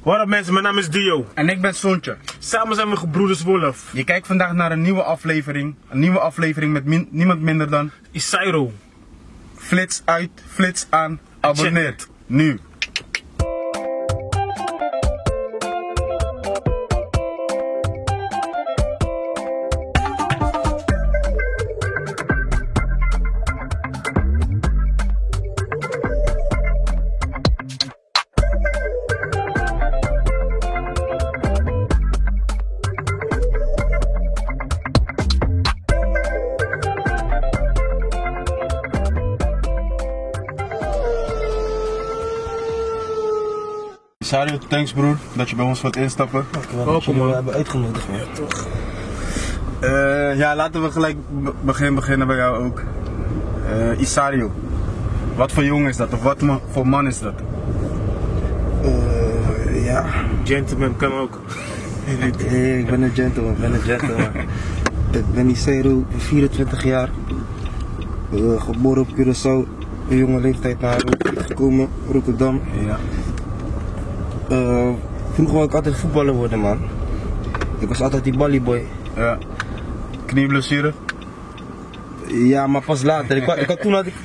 What up mensen, mijn naam is Dio. En ik ben Sontje. Samen zijn we gebroeders Wolf. Je kijkt vandaag naar een nieuwe aflevering. Een nieuwe aflevering met niemand minder dan Isairo. Flits uit, flits aan, abonneer. Nu. Sario, thanks broer, dat je bij ons wilt instappen. Welkom man. We hebben uitgenodigd man. Ja, laten we gelijk beginnen bij jou ook. Isario, wat voor jongen is dat of wat voor man is dat? Ja. Gentleman kan ook. Ik ben een gentleman, Ik ben Isairo, 24 jaar. Geboren op Curaçao, een jonge leeftijd naar gekomen, Rotterdam. Ja. Vroeger wou ik altijd voetballer worden man. Ik was altijd die ballyboy. Ja. Knieblessure? Ja, maar pas later.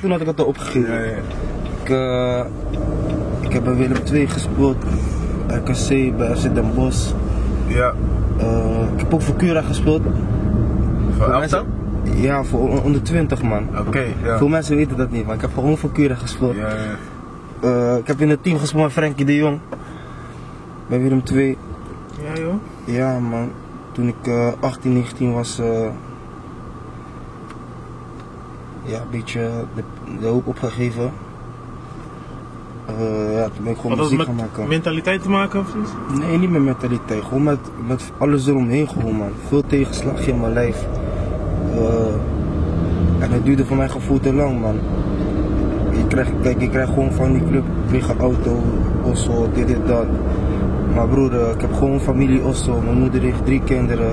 Toen had ik het al opgegeven. Ja. Ik heb bij Willem II gespeeld, RKC, bij FC Den Bosch. Ja. Ik heb ook voor Cura gespeeld. Voor elftal? Ja, voor onder 20 man. Oké, ja. Veel mensen weten dat niet, maar ik heb gewoon voor Cura gespeeld. Ja. Ik heb in het team gespeeld met Frenkie de Jong. Bij Willem II. Ja joh? Ja man, toen ik 18, 19 was, ja, een beetje de hoop opgegeven. Ja, toen ben ik gewoon muziek gaan maken. Met mentaliteit te maken of iets? Nee, niet met mentaliteit, gewoon met alles eromheen gewoon man. Veel tegenslag in mijn lijf. En het duurde voor mijn gevoel te lang man. Ik krijg gewoon van die club, een auto, Osso, dit, dat. Maar broer, ik heb gewoon familie Osso, mijn moeder heeft 3 kinderen.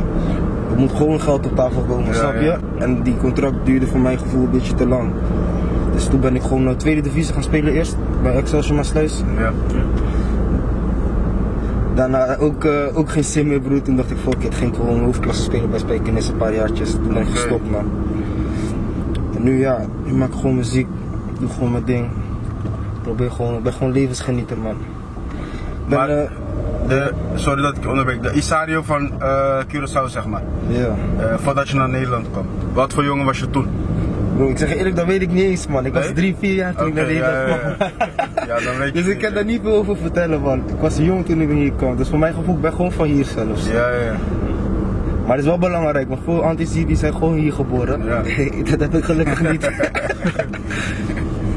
Er moet gewoon geld op tafel komen, snap je? En die contract duurde voor mijn gevoel een beetje te lang. Dus toen ben ik gewoon naar de tweede divisie gaan spelen eerst, bij Excelsior Maassluis. Ja. Daarna ook geen sim meer broer, toen dacht ik fuck it, ging ik gewoon hoofdklasse spelen bij Spijkenis een paar jaartjes. Toen ben ik gestopt man. En nu ja, nu maak ik gewoon muziek, doe gewoon mijn ding. Ik ben gewoon levensgenieter man. Sorry dat ik je onderbreek, de Isario van Curaçao zeg maar. Ja. Voordat je naar Nederland kwam. Wat voor jongen was je toen? Bro, ik zeg je eerlijk, dat weet ik niet eens man. Ik was 3, 4 jaar toen ik naar Nederland kwam. Ja, dan weet je Dus ik kan daar niet veel over vertellen man. Ik was jong toen ik hier kwam, dus voor mijn gevoel ben ik gewoon van hier zelfs. Ja. Maar het is wel belangrijk, want veel Antici die zijn gewoon hier geboren. Ja. Dat heb ik gelukkig niet.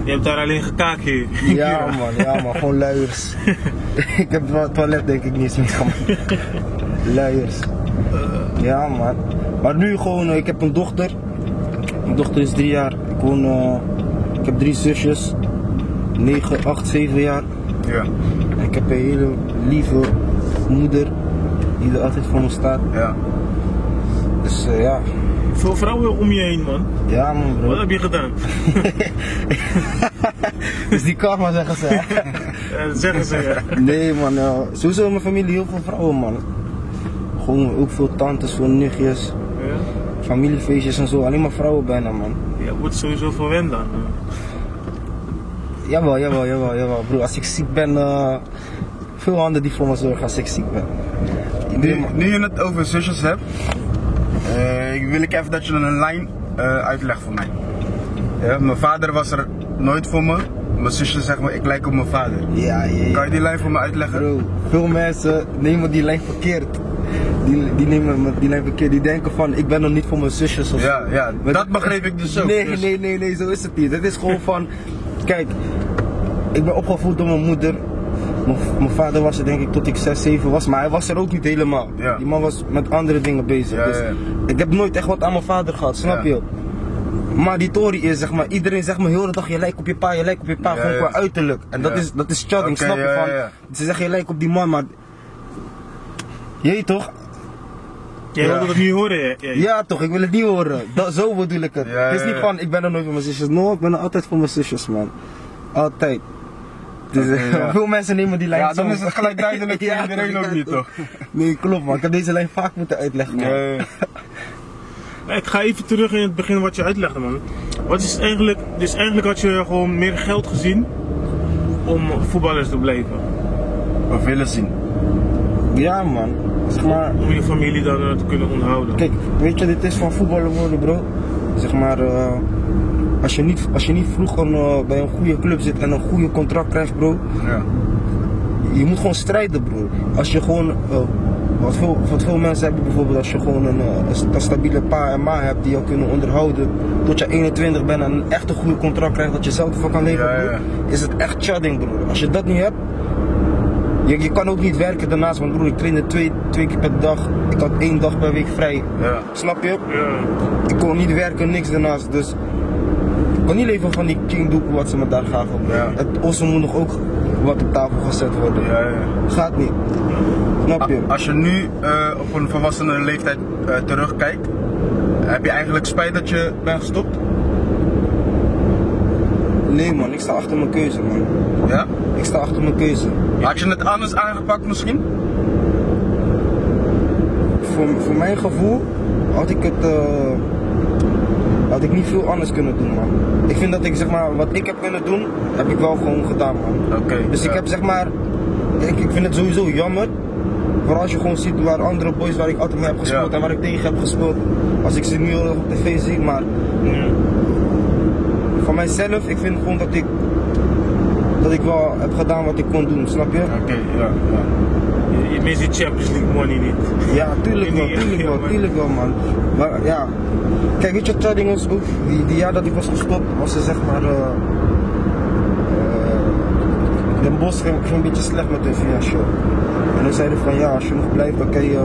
Je hebt daar alleen gekaakt hier. Ja man, gewoon luiers. Ik heb het toilet denk ik niet eens meegemaakt. Luiers. Ja man. Maar nu gewoon, ik heb een dochter. Mijn dochter is 3 jaar. Ik heb 3 zusjes. 9, 8, 7 jaar. Ja. En ik heb een hele lieve moeder die er altijd voor me staat. Ja. Dus ja. Veel vrouwen om je heen man. Ja man bro. Wat heb je gedaan? Dus die karma zeggen ze. Ja, dat zeggen ze ja. Nee man, sowieso in mijn familie heel veel vrouwen man. Gewoon ook veel tantes, veel nichtjes. Ja? Familiefeestjes en zo, alleen maar vrouwen bijna man. Je wordt sowieso verwend dan. Jawel broer, als ik ziek ben, veel handen die voor me zorgen als ik ziek ben. Nu je het over zusjes hebt, wil ik even dat je een lijn uitlegt voor mij. Ja, mijn vader was er nooit voor me, mijn zusje zegt me, ik lijk op mijn vader. Ja. Kan je die lijn voor me uitleggen? Bro, veel mensen nemen die lijn verkeerd. Die nemen die lijn verkeerd, die denken van ik ben nog niet voor mijn zusjes of Ja, dat begreep ik dus ook. Nee, zo is het niet. Het is gewoon van, kijk, ik ben opgevoed door mijn moeder. Mijn vader was er denk ik tot ik 6, 7 was, maar hij was er ook niet helemaal. Ja. Die man was met andere dingen bezig. Dus ik heb nooit echt wat aan mijn vader gehad, snap je? Maar die Tory is zeg maar, iedereen zegt me heel de dag je lijkt op je pa, gewoon qua uiterlijk. En dat is chatting, snap je van? Ze zeggen je lijkt op die man, maar je toch? Jij wilde het niet horen, hè? Ja toch, ik wil het niet horen. Zo bedoel ik het. Het is niet van, ik ben er nooit voor mijn zusjes. No, ik ben er altijd voor mijn zusjes, man. Altijd. Dus ja. veel mensen nemen die lijn Ja, zo. dan is het gelijk duidelijk voor Ja, iedereen ook niet, toch? Nee, klopt man. Ik heb deze lijn vaak moeten uitleggen. Man. Ik ga even terug in het begin wat je uitlegde, man. Wat is eigenlijk, dus eigenlijk had je gewoon meer geld gezien om voetballers te blijven. We willen zien. Ja man. Zeg maar, Om je familie dan te kunnen onderhouden. kijk, weet je, dit is van voetballen worden, bro. Zeg maar, als je niet vroeg bij een goede club zit en een goede contract krijgt, bro. Ja. Je moet gewoon strijden, bro. Als je gewoon, wat veel mensen hebben bijvoorbeeld, als je gewoon een stabiele pa en ma hebt die jou kunnen onderhouden tot je 21 bent en een echt een goede contract krijgt dat je zelf ervan kan leven, Ja, bro, ja. is het echt chudding, bro. Als je dat niet hebt, je kan ook niet werken daarnaast, want broer, ik trainde twee keer per dag. Ik had 1 dag per week vrij. Ja. Snap je? Ja. Ik kon niet werken, niks daarnaast. Dus ik kon niet leven van die kingdoek wat ze me daar gaven. Bro. Ja. Het ossen moet nog ook wat op tafel gezet worden. Ja, ja. Gaat niet. Snap je? Als je nu op een volwassene leeftijd terugkijkt, heb je eigenlijk spijt dat je bent gestopt? Nee man, ik sta achter mijn keuze man. Ja? Ik sta achter mijn keuze. Had je het anders aangepakt misschien? Voor mijn gevoel had ik niet veel anders kunnen doen man. Ik vind dat ik zeg maar, wat ik heb kunnen doen, heb ik wel gewoon gedaan man. Oké. Dus ik heb zeg maar, ik vind het sowieso jammer. Vooral als je gewoon ziet waar andere boys waar ik altijd mee heb gespeeld Ja. en waar ik tegen heb gespeeld. Als ik ze nu op tv zie, maar van mijzelf, ik vind gewoon dat ik wel heb gedaan wat ik kon doen, snap je? Oké, ja. Je mist die Champions League money niet. Ja, tuurlijk wel man. Maar ja, kijk weet je wat dat ding was ook, die jaar dat ik was gestopt, was er zeg maar, Den Bosch ging een beetje slecht met hun financieel. En dan zeiden van ja, als je nog blijft dan kan je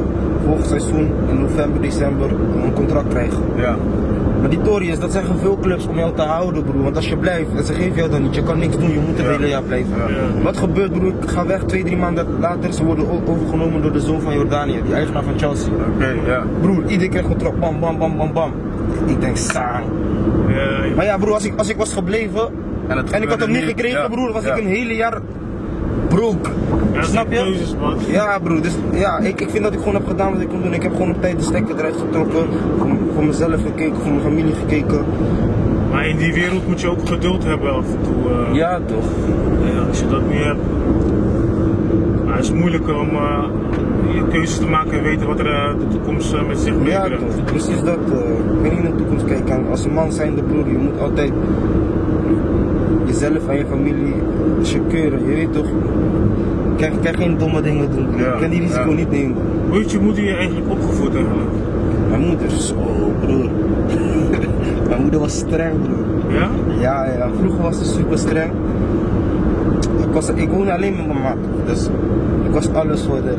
volgend seizoen in november, december een contract krijgen. Ja. Maar die tory is, dat zeggen veel clubs om jou te houden broer, want als je blijft en ze geven jou dan niet, je kan niks doen, je moet het hele jaar blijven. Ja. Wat gebeurt broer, ik ga weg 2-3 maanden later, ze worden overgenomen door de zoon van Jordanië, die eigenaar van Chelsea. Oké, ja. Broer, iedereen krijgt een contract, bam bam bam bam bam. Ik denk saai. Ja. Maar ja broer, als ik was gebleven en ik had hem niet gekregen broer, was ik een hele jaar broke. Ja, Snap je? keuzes, man. Ja broer, dus ja, ik vind dat ik gewoon heb gedaan wat ik kon doen. Ik heb gewoon op tijd de stekker eruit getrokken, voor mezelf gekeken, voor mijn familie gekeken. Maar in die wereld moet je ook geduld hebben af en toe. Ja toch? Ja, als je dat niet hebt. Maar het is moeilijk om je keuzes te maken en weten wat er de toekomst met zich Ja meebrengt. toch, precies dat. Ik ben niet naar de toekomst kijken. En als een man zijnde broer, je moet altijd jezelf en je familie secureren. Je weet toch, kijk geen domme dingen doen. Ja, Ik kan die risico ja. niet nemen. Hoe heeft je moeder je eigenlijk opgevoed eigenlijk? Mijn moeder, zo broer. Mijn moeder was streng broer. Ja? Ja, vroeger was ze super streng. Ik woonde alleen met mijn maat, dus ik was alles voor haar.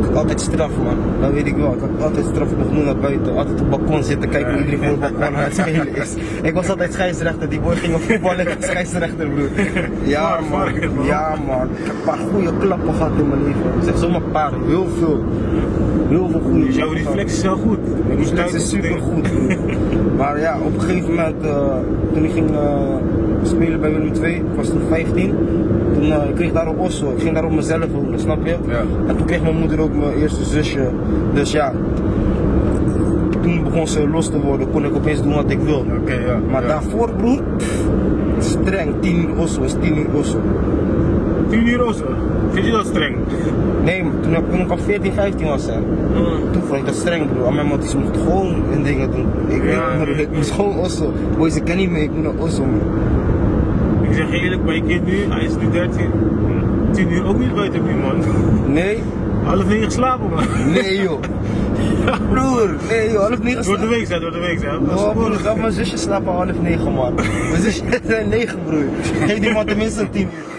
Ik had altijd straf man, dat weet ik wel. Ik had altijd straf, ik mocht nooit naar buiten, altijd op het balkon zitten, kijken hoe iedereen voor het balkon aan het spelen is. Ik was altijd scheidsrechter, die boy ging op voetballen, ik was scheidsrechter broer. Ja man, ja man. Ik heb een paar goede klappen gehad in mijn leven. Ik zeg zomaar een paar, heel veel. Heel veel goede Dus jouw klappen gehad. reflex is wel goed. Mijn reflex is super goed broer. Maar ja, op een gegeven moment, toen ik ging spelen bij Willem II, ik was toen 15. Toen ik kreeg daar op Oslo, ik ging daar op mezelf wonen, snap je? Ja. En toen kreeg mijn moeder ook mijn eerste zusje. Dus ja, toen begon ze los te worden, kon ik opeens doen wat ik wilde. Oké, ja. Maar ja. daarvoor broer, streng, 10 uur Oslo is 10 uur Oslo. 10 uur Oslo. Vind je dat streng? Nee, toen ik al 14, 15 was hè. Toen vond ik dat streng broer, aan mijn man die mocht gewoon hun dingen doen. Ik weet Ja, maar nee. ik moest gewoon Oslo. Boys, ik ken niet meer, ik moet naar Oslo man. Ik zeg je eerlijk, mijn kind nu, hij is nu 13. 10 uur ook niet buiten nu man. Nee, 8:30 slapen man. nee joh. Broer, nee joh, 8:30 Door de week zijn, door de week zijn. Oh broer, ik had mijn zusje slapen om 8:30 man. Mijn zusje zijn 9 broer. Geef die man tenminste een 10 uur.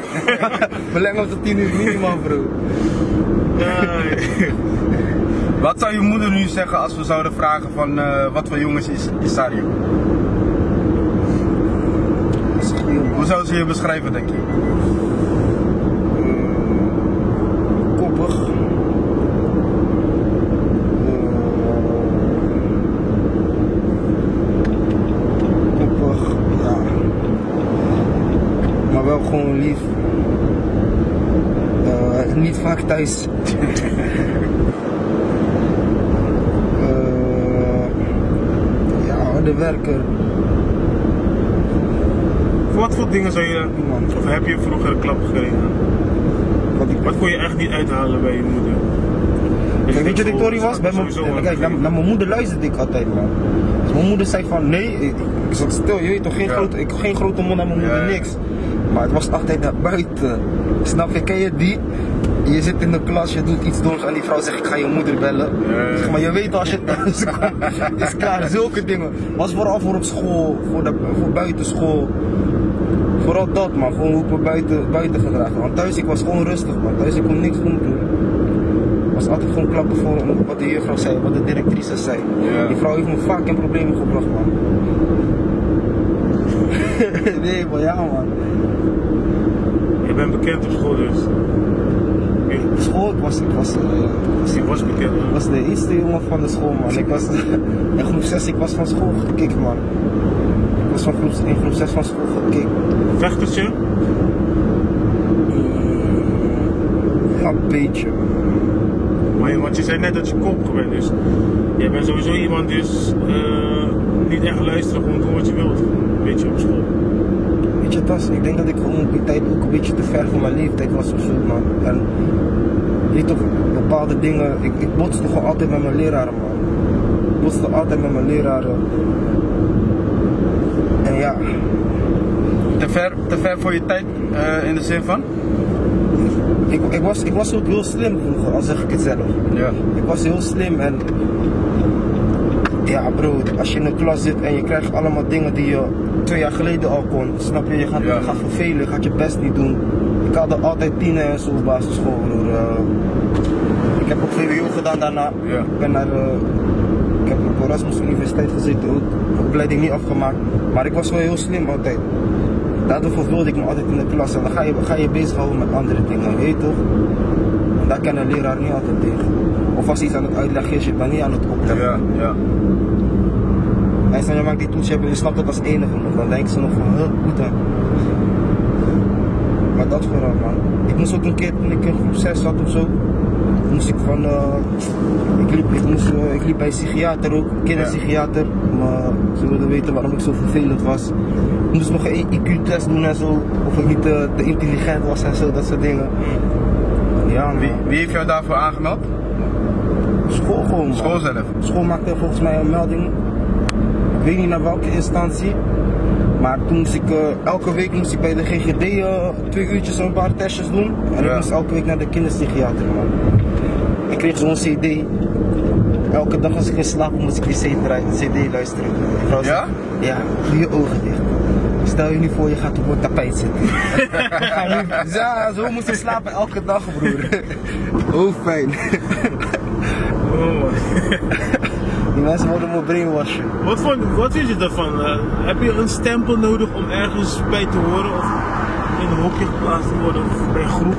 Verleng hem tot 10 uur minimaal broer. Wat zou je moeder nu zeggen als we zouden vragen van wat voor jongens is Sario? Hoe zou ze je beschrijven denk je? Koppig. Koppig, ja. Maar wel niet vaak thuis. Ja, harde werker. Voor wat voor dingen zou je, of heb je vroeger een klap gekregen? Wat kon je echt niet uithalen bij je moeder? Dus Kijk, weet je wat de story was? Kijk, naar mijn moeder luisterde ik altijd, man. Dus mijn moeder zei van nee, ik zat stil, je weet toch, geen grote mond aan mijn moeder, niks. Maar het was altijd naar buiten. Snap je, ken je die? Je zit in de klas, je doet iets doms en die vrouw zegt ik ga je moeder bellen. Zeg maar, je weet als je thuis komt, is klaar, zulke dingen. Was vooral voor op school, voor buitenschool. Vooral dat, man, gewoon hoe ik me buiten gedragen. Want thuis ik was gewoon rustig, man. Thuis ik kon niks doen, broer. Was altijd gewoon klappen voor wat de juffrouw zei, wat de directrice zei. Die vrouw heeft me vaak in problemen gebracht, man. Nee, maar ja, man. Je bent bekend op school dus? Op school, ik was bekend, man. Ik was de eerste jongen van de school, man. Ik was in groep 6, ik was van school gekikt, man. Ik was in groep 6 van school gekikt. Vechtertje? Ja, een beetje. Want je zei net dat je kopig bent, dus jij bent sowieso iemand dus niet echt luisteren, gewoon doen wat je wilt, een beetje op school. Weet je, ik denk dat ik gewoon op die tijd ook een beetje te ver voor mijn leeftijd was of zo, man. En weet toch, bepaalde dingen, ik botste gewoon altijd met mijn leraren, man. Ik botste altijd met mijn leraren. En ja. Te ver voor je tijd in de zin van? Ik was ook heel slim vroeger, al zeg ik het zelf. Ja. Ik was heel slim en ja bro, als je in de klas zit en je krijgt allemaal dingen die je 2 jaar geleden al kon, snap je, je gaat vervelen, je gaat je best niet doen. Ik had er altijd 10 en zo op basisschool, broer. Ik heb ook VWO gedaan daarna. Ja. Ik heb op Erasmus Universiteit gezeten, ook de opleiding niet afgemaakt, maar ik was wel heel slim altijd. Daardoor vervulde ik me altijd in de klas en dan ga je bezighouden met andere dingen, weet je toch? En daar kan een leraar niet altijd tegen. Of als hij iets aan het uitleggen is, je bent niet aan het optellen. Ja, ja. Hij zei, je maakt die toets, je snapt het als enige, dan denken ze nog van, goed dan. Maar dat vooral, man. Ik moest ook een keer, toen ik in groep 6 zat of zo, moest ik van, ik liep bij een psychiater ook, een kinderpsychiater, maar ze wilden weten waarom ik zo vervelend was. Ik moest nog een IQ-test doen en zo, of ik niet te intelligent was en zo, dat soort dingen. Ja, man. Wie heeft jou daarvoor aangemeld? School gewoon, man. School zelf? School maakte volgens mij een melding, ik weet niet naar welke instantie. Maar toen moest ik, elke week moest ik bij de GGD 2 uurtjes een paar testjes doen. En ik moest elke week naar de kinderpsychiater, man. Ik kreeg zo'n CD. Elke dag als ik in slaap moest ik die CD luisteren. Ja? Ja, doe je ogen dicht. Stel je nu voor, je gaat op een tapijt zitten. Ja, zo moest ik slapen elke dag, broer. Hoofdpijn. Oh. Die mensen wilden me brainwashen. Wat vind je daarvan? Heb je een stempel nodig om ergens bij te horen of in een hokje geplaatst te worden of bij een groep?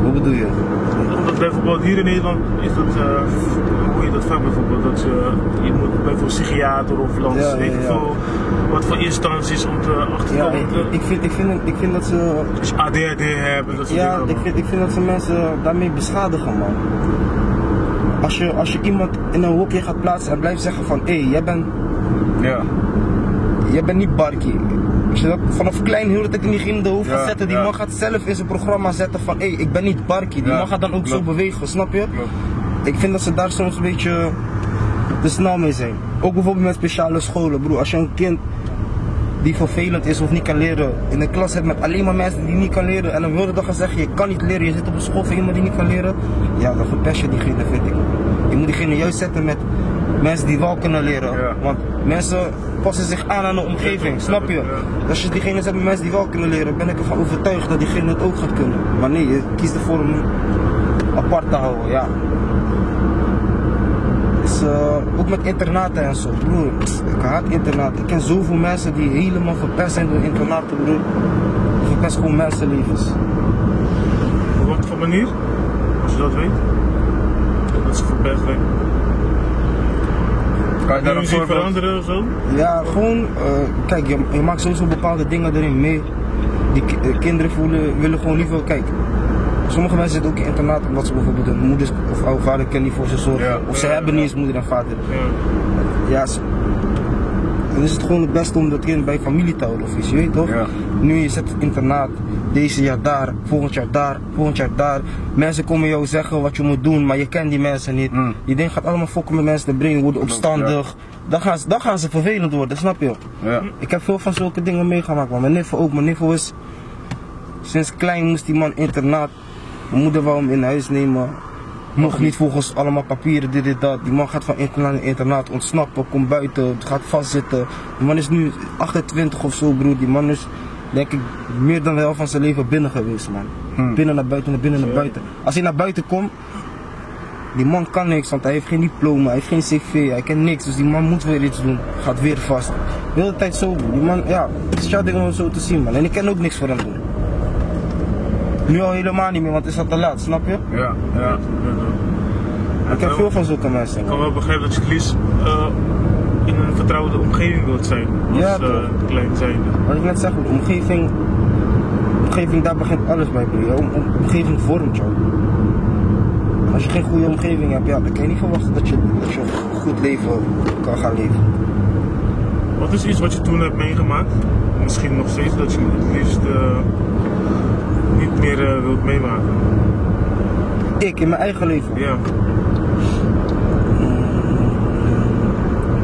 Hoe bedoel je? Omdat bijvoorbeeld hier in Nederland is dat, hoe je dat vaak bijvoorbeeld, dat je moet bijvoorbeeld psychiater of langs weet ik veel wat voor instanties om te achterkomen. Ja, ik vind dat ze... Als je ADHD hebt, dat soort dingen. Ik vind dat ze mensen daarmee beschadigen, man. Als je iemand in een hokje gaat plaatsen en blijft zeggen van hé, jij bent niet Barkie. Als je dat vanaf klein heel de tijd in diegene in de hoofd gaat zetten, die man gaat zelf in zijn programma zetten van hé, ik ben niet Barkie. Die man gaat dan ook zo bewegen, snap je? Ik vind dat ze daar soms een beetje te snel mee zijn. Ook bijvoorbeeld met speciale scholen, broer. Als je een kind die vervelend is of niet kan leren, in de klas hebt met alleen maar mensen die niet kan leren en dan wilde dat gaan zeggen, je kan niet leren, je zit op een school van iemand die niet kan leren, ja, dan verpest je diegene, vind ik. Je moet diegene juist zetten met mensen die wel kunnen leren, want mensen passen zich aan de omgeving, snap je? Als je diegene zet met mensen die wel kunnen leren, ben ik ervan overtuigd dat diegene het ook gaat kunnen. Maar nee, je kiest ervoor om apart te houden, ja. Dus, ook met internaten en zo, broer. Ik haat internaten. Ik ken zoveel mensen die helemaal verpest zijn door internaten, broer. Ik verpest gewoon mensenlevens. Op wat voor manier? Als je dat weet? Dat ze verpest zijn. Kan je daar een voorbeeld veranderen of zo? Ja, gewoon, kijk, je maakt sowieso bepaalde dingen erin mee. Die kinderen willen gewoon liever, kijk. Sommige mensen zitten ook in internaat omdat ze bijvoorbeeld hun moeder of oude vader kunnen niet voor ze zorgen. Ja. Of ze hebben niet eens moeder en vader. Ja. Ja, dan is het gewoon het beste om dat kind bij familie te houden of iets, je weet toch? Ja. Nu je zet het internaat, deze jaar daar, volgend jaar daar, volgend jaar daar. Mensen komen jou zeggen wat je moet doen, maar je kent die mensen niet. Je denkt gaat allemaal fokken met mensen te brengen, worden opstandig. Dan gaan ze vervelend worden, snap je? Ja. Ik heb veel van zulke dingen meegemaakt, maar mijn niffel ook. Mijn niffel is, sinds klein moest die man internaat. Mijn moeder wou hem in huis nemen. Nog niet volgens allemaal papieren, dit, dat. Die man gaat van internaat naar internaat, ontsnappen, komt buiten, gaat vastzitten. Die man is nu 28 of zo, broer. Die man is, denk ik, meer dan de helft van zijn leven binnen geweest, man. Binnen naar buiten, naar binnen naar buiten. Als hij naar buiten komt, die man kan niks, want hij heeft geen diploma, hij heeft geen cv, hij kent niks. Dus die man moet weer iets doen, gaat weer vast. De hele tijd zo, die man, ja, het is jouw ding om zo te zien, man. En ik kan ook niks voor hem doen. Nu al helemaal niet meer, want het is al te laat, snap je? Ja, ja. Ik heb veel van zulke mensen. Ik kan wel begrijpen dat je het liefst in een vertrouwde omgeving wilt zijn. Als Ja, toch? klein zijn. Wat ik net zeg, de omgeving, daar begint alles bij, broer. Omgeving vormt jou. Als je geen goede omgeving hebt, ja, dan kan je niet verwachten dat je een goed leven kan gaan leven. Wat is iets wat je toen hebt meegemaakt? Misschien nog steeds dat je het liefst niet meer wilt meemaken. Ik, in mijn eigen leven. Ja.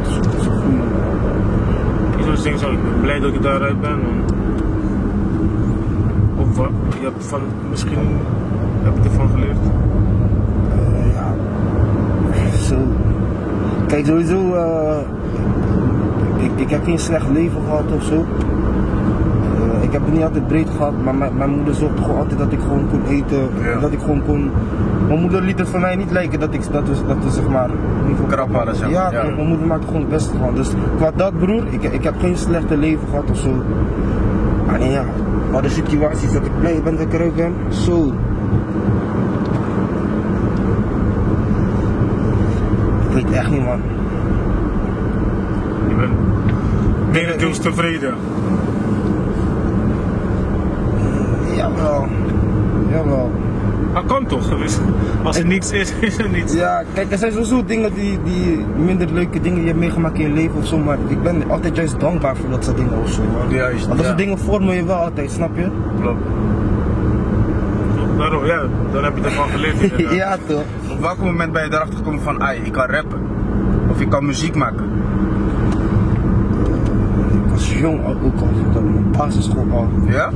Dat is een goeie. Je zou denken, ik ben blij dat ik daaruit ben. Man. Of wat? Je hebt van, misschien heb je ervan geleerd. Ja. Zo. Kijk, sowieso. Ik heb geen slecht leven gehad of zo. Ik heb het niet altijd breed gehad, maar mijn moeder zorgde gewoon altijd dat ik gewoon kon eten. Ja. Dat ik gewoon kon. Mijn moeder liet het voor mij niet lijken dat we zeg maar. Krap hadden, zeg maar. Ja, mijn moeder maakte gewoon het beste van. Dus qua dat, broer, ik heb geen slechte leven gehad of zo. Maar nee, ja, maar de situaties dat ik blij ben dat ik eruit ben, zo. Ik weet echt niet, man. Je bent mededeels tevreden. Jawel. Jawel. Maar kan toch? Als er niets is, is er niets. Ja, kijk, er zijn sowieso dingen die minder leuke dingen die je hebt meegemaakt in je leven of zo, maar ik ben altijd juist dankbaar voor dat soort dingen of zo, man. Juist, Want dat soort ja. dingen vormen je wel altijd, snap je? Klopt. Daarom, ja, dan heb je ervan geleerd. inderdaad. Ja, toch? Op welk moment ben je erachter gekomen van, ik kan rappen? Of ik kan muziek maken? Ik was jong ook al, op mijn basisschool al. Ja?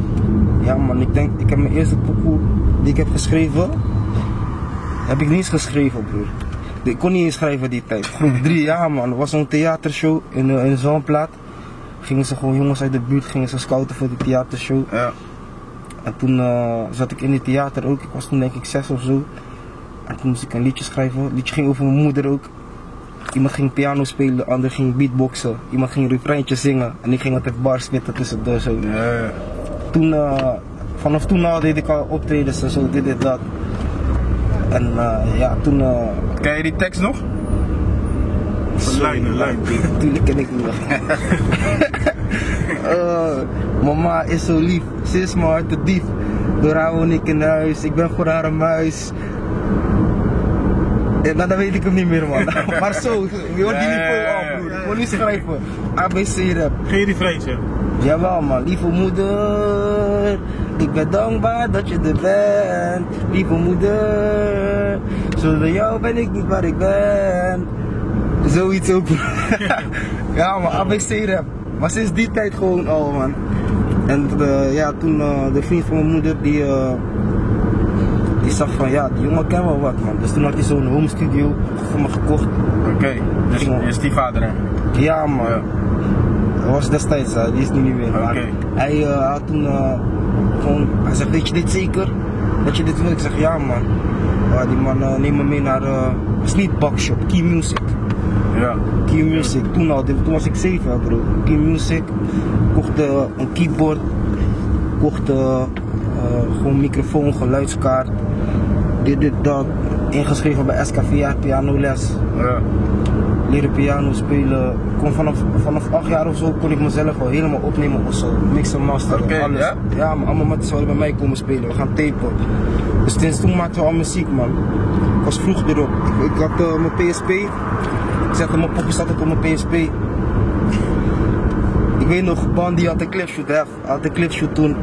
Ja, man, ik heb mijn eerste pokoe die ik heb geschreven, heb ik niet eens geschreven, broer. Ik kon niet eens schrijven die tijd. Groep 3, ja, man. Er was zo'n theatershow in Zandplaat. Gingen ze gewoon, jongens uit de buurt, gingen ze scouten voor die theatershow. Ja. En toen zat ik in het theater ook, ik was toen denk ik 6 of zo. En toen moest ik een liedje schrijven, het liedje ging over mijn moeder ook. Iemand ging piano spelen, de ander ging beatboxen. Iemand ging een refreintje zingen en ik ging altijd bars spitten tussendoor zo. Ja. Toen, vanaf toen al deed ik al optredens en zo, dit, dat. En ja, toen... Ken je die tekst nog? Lijnen. Tuurlijk ken ik die nog. Mama is zo lief, ze is mijn hart te dief. Door haar woon ik in huis, ik ben voor haar een muis. Nou, dan weet ik hem niet meer, man. Maar zo, je hoort die niveau al, broer. Ik moet niet schrijven. ABC-rap. Geen refreintje. Jawel, man. Lieve moeder, ik ben dankbaar dat je er bent. Lieve moeder, zonder jou ben ik niet waar ik ben. Zoiets ook, broer. Ja, man, ABC-rap. Maar sinds die tijd gewoon al, man. En ja, toen de vriend van mijn moeder, die zag van, ja, die jongen kan wel wat, man. Dus toen had hij zo'n home studio voor me gekocht. Oké, dus je stiefvader hè? Ja, man. Ja. Dat was destijds, die is nu niet meer. Maar hij had toen gewoon, hij zegt, weet je dit zeker? Dat je dit wil? Ik zeg, ja, man. Die man neemt me mee naar Sneakboxshop, Key Music. Ja. Key Music, toen was ik 7, bro. Key Music, kocht een keyboard, kocht gewoon microfoon, geluidskaart, dit, dat, ingeschreven bij SKVR, pianoles. Ja. leren piano spelen. Ik kon vanaf 8 jaar of zo kon ik mezelf al helemaal opnemen of zo. Mixen, masteren, Oké, alles. ja? Ja, maar allemaal mensen zouden bij mij komen spelen. We gaan tapen. Dus sinds toen maakten we al muziek, man. Ik was vroeg erop. Ik had mijn PSP. Ik zette mijn popjes altijd op mijn PSP. Ik weet nog, Bandy had een clipshoot, had een clipshoot toen.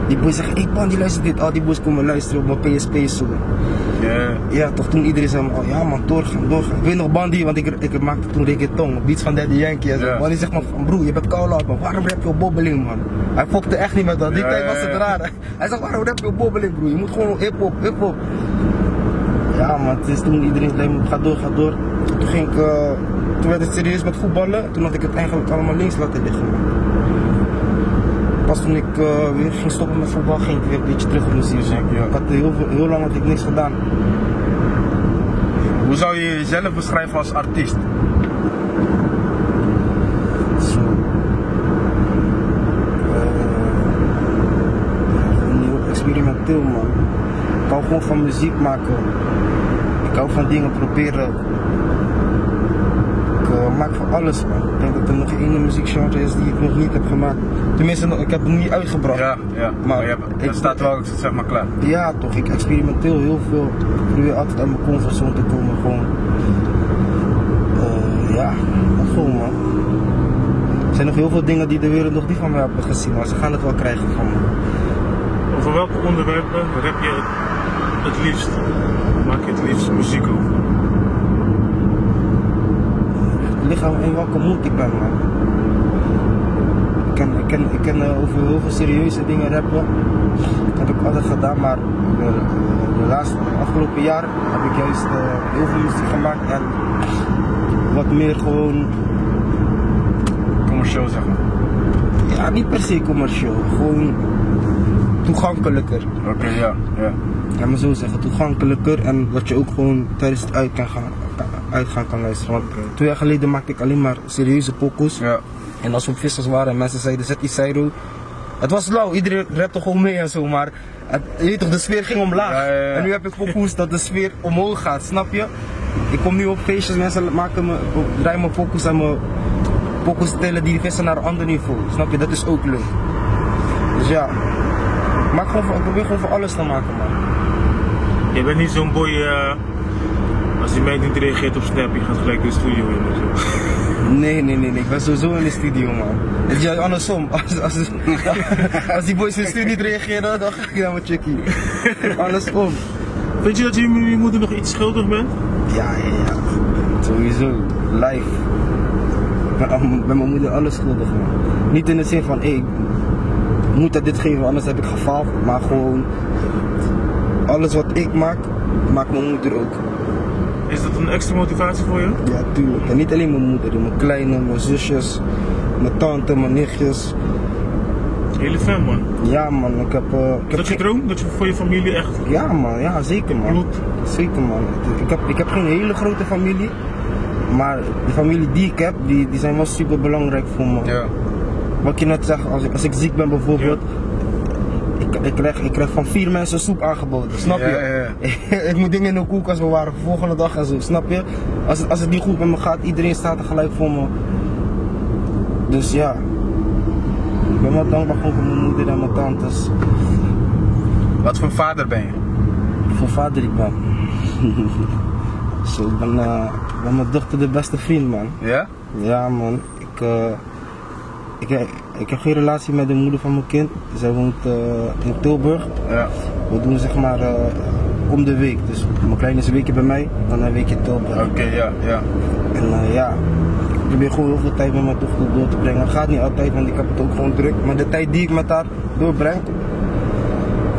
Die boys zeggen, hey Bandy, luister dit. Al die boys komen luisteren op mijn PSP zo. Yeah. Ja, toch toen iedereen zei, oh ja man, doorgaan. Ik weet nog Bandy, want ik maakte toen reggaeton, beats van Daddy Yankee en zo. Bandy zegt me van, broer, je bent koud out man, waarom rap je op bobbeling man? Hij fokte echt niet met dat, die tijd was het raar. Hij zegt, waarom rap je op bobbeling broer, je moet gewoon hip-hop. Ja man, het is toen iedereen zei, ga door. Toen werd het serieus met voetballen, toen had ik het eigenlijk allemaal links laten liggen man. Pas toen ik weer ging stoppen met voetbal, ging ik weer een beetje terug op muziek. Ja. Ik had heel lang had ik niks gedaan. Hoe zou je jezelf beschrijven als artiest? Zo. Heel experimenteel man. Ik hou gewoon van muziek maken. Ik hou van dingen proberen. Ik maak van alles man. Ik denk dat er nog één muziekgenre is die ik nog niet heb gemaakt. Tenminste, ik heb hem niet uitgebracht. Ja, maar het staat wel zeg maar klaar. Ja toch, ik experimenteel heel veel. Ik probeer altijd uit mijn comfortzone te komen gewoon. Ja, dat gewoon man. Er zijn nog heel veel dingen die de wereld nog niet van mij hebben gezien, maar ze gaan het wel krijgen van me. Over welke onderwerpen rap je het liefst? Maak je het liefst muziek over? Het ligt aan in welke moed ik ben man. Ik ken over heel veel serieuze dingen rappen. Dat heb ik altijd gedaan, maar de afgelopen jaar heb ik juist heel veel muziek gemaakt en wat meer gewoon commercieel zeg maar. Ja, niet per se commercieel, gewoon toegankelijker. Oké, ja. Ja, maar zo zeggen, toegankelijker en dat je ook gewoon tijdens het uitgaan kan luisteren. Want 2 jaar geleden maakte ik alleen maar serieuze pokoes. Ja. En als we op vissers waren en mensen zeiden zet die Cairo. Het was lauw, iedereen rapte gewoon mee en zo, maar je weet toch, de sfeer ging omlaag. Ja. En nu heb ik pokoes dat de sfeer omhoog gaat, snap je? Ik kom nu op feestjes, mensen draaien mijn pokoes en mijn pokoes stellen die vissen naar een ander niveau, snap je? Dat is ook leuk. Dus ja, ik probeer gewoon voor alles te maken man. Je bent niet zo'n boy, als die meid niet reageert op Snap, je gaat gelijk de studio in en zo. Nee, ik ben sowieso in de studio man. Het is juist andersom, als die boys in de studio niet reageren, dan ga ik naar mijn chickie. Andersom. Vind je dat je je moeder nog iets schuldig bent? Ja, sowieso, live. Ik ben mijn moeder alles schuldig man. Niet in de zin van, ik moet haar dit geven, anders heb ik gefaald. Maar gewoon, alles wat ik maak, maakt mijn moeder ook. Is dat een extra motivatie voor je? Ja, tuurlijk. En niet alleen mijn moeder, mijn kleine, mijn zusjes, mijn tante, mijn nichtjes. Hele fan man. Ja man, ik heb... Is dat je droom? Dat je voor je familie echt... Ja man, ja zeker man. Bloed. Zeker man. Ik heb geen hele grote familie, maar de familie die ik heb, die zijn wel super belangrijk voor me. Ja. Wat je net zegt, als ik ziek ben bijvoorbeeld, ik krijg van 4 mensen soep aangeboden, snap je? Ja. Ik moet dingen in de koelkast bewaren voor volgende dag en zo, snap je? Als het niet goed met me gaat, iedereen staat er gelijk voor me. Dus ja, ik ben wel dankbaar voor mijn moeder en mijn tantes. Wat voor vader ben je? Voor vader ik ben. Zo, ik ben mijn dochter de beste vriend man. Ja? Ja man, ik heb geen relatie met de moeder van mijn kind. Zij woont in Tilburg. Ja. We doen zeg maar om de week. Dus mijn kleine is een weekje bij mij, dan een weekje in Tilburg. Oké, ja. En ja, ik probeer gewoon heel veel tijd met mijn dochter door te brengen. Het gaat niet altijd, want ik heb het ook gewoon druk. Maar de tijd die ik met haar doorbreng,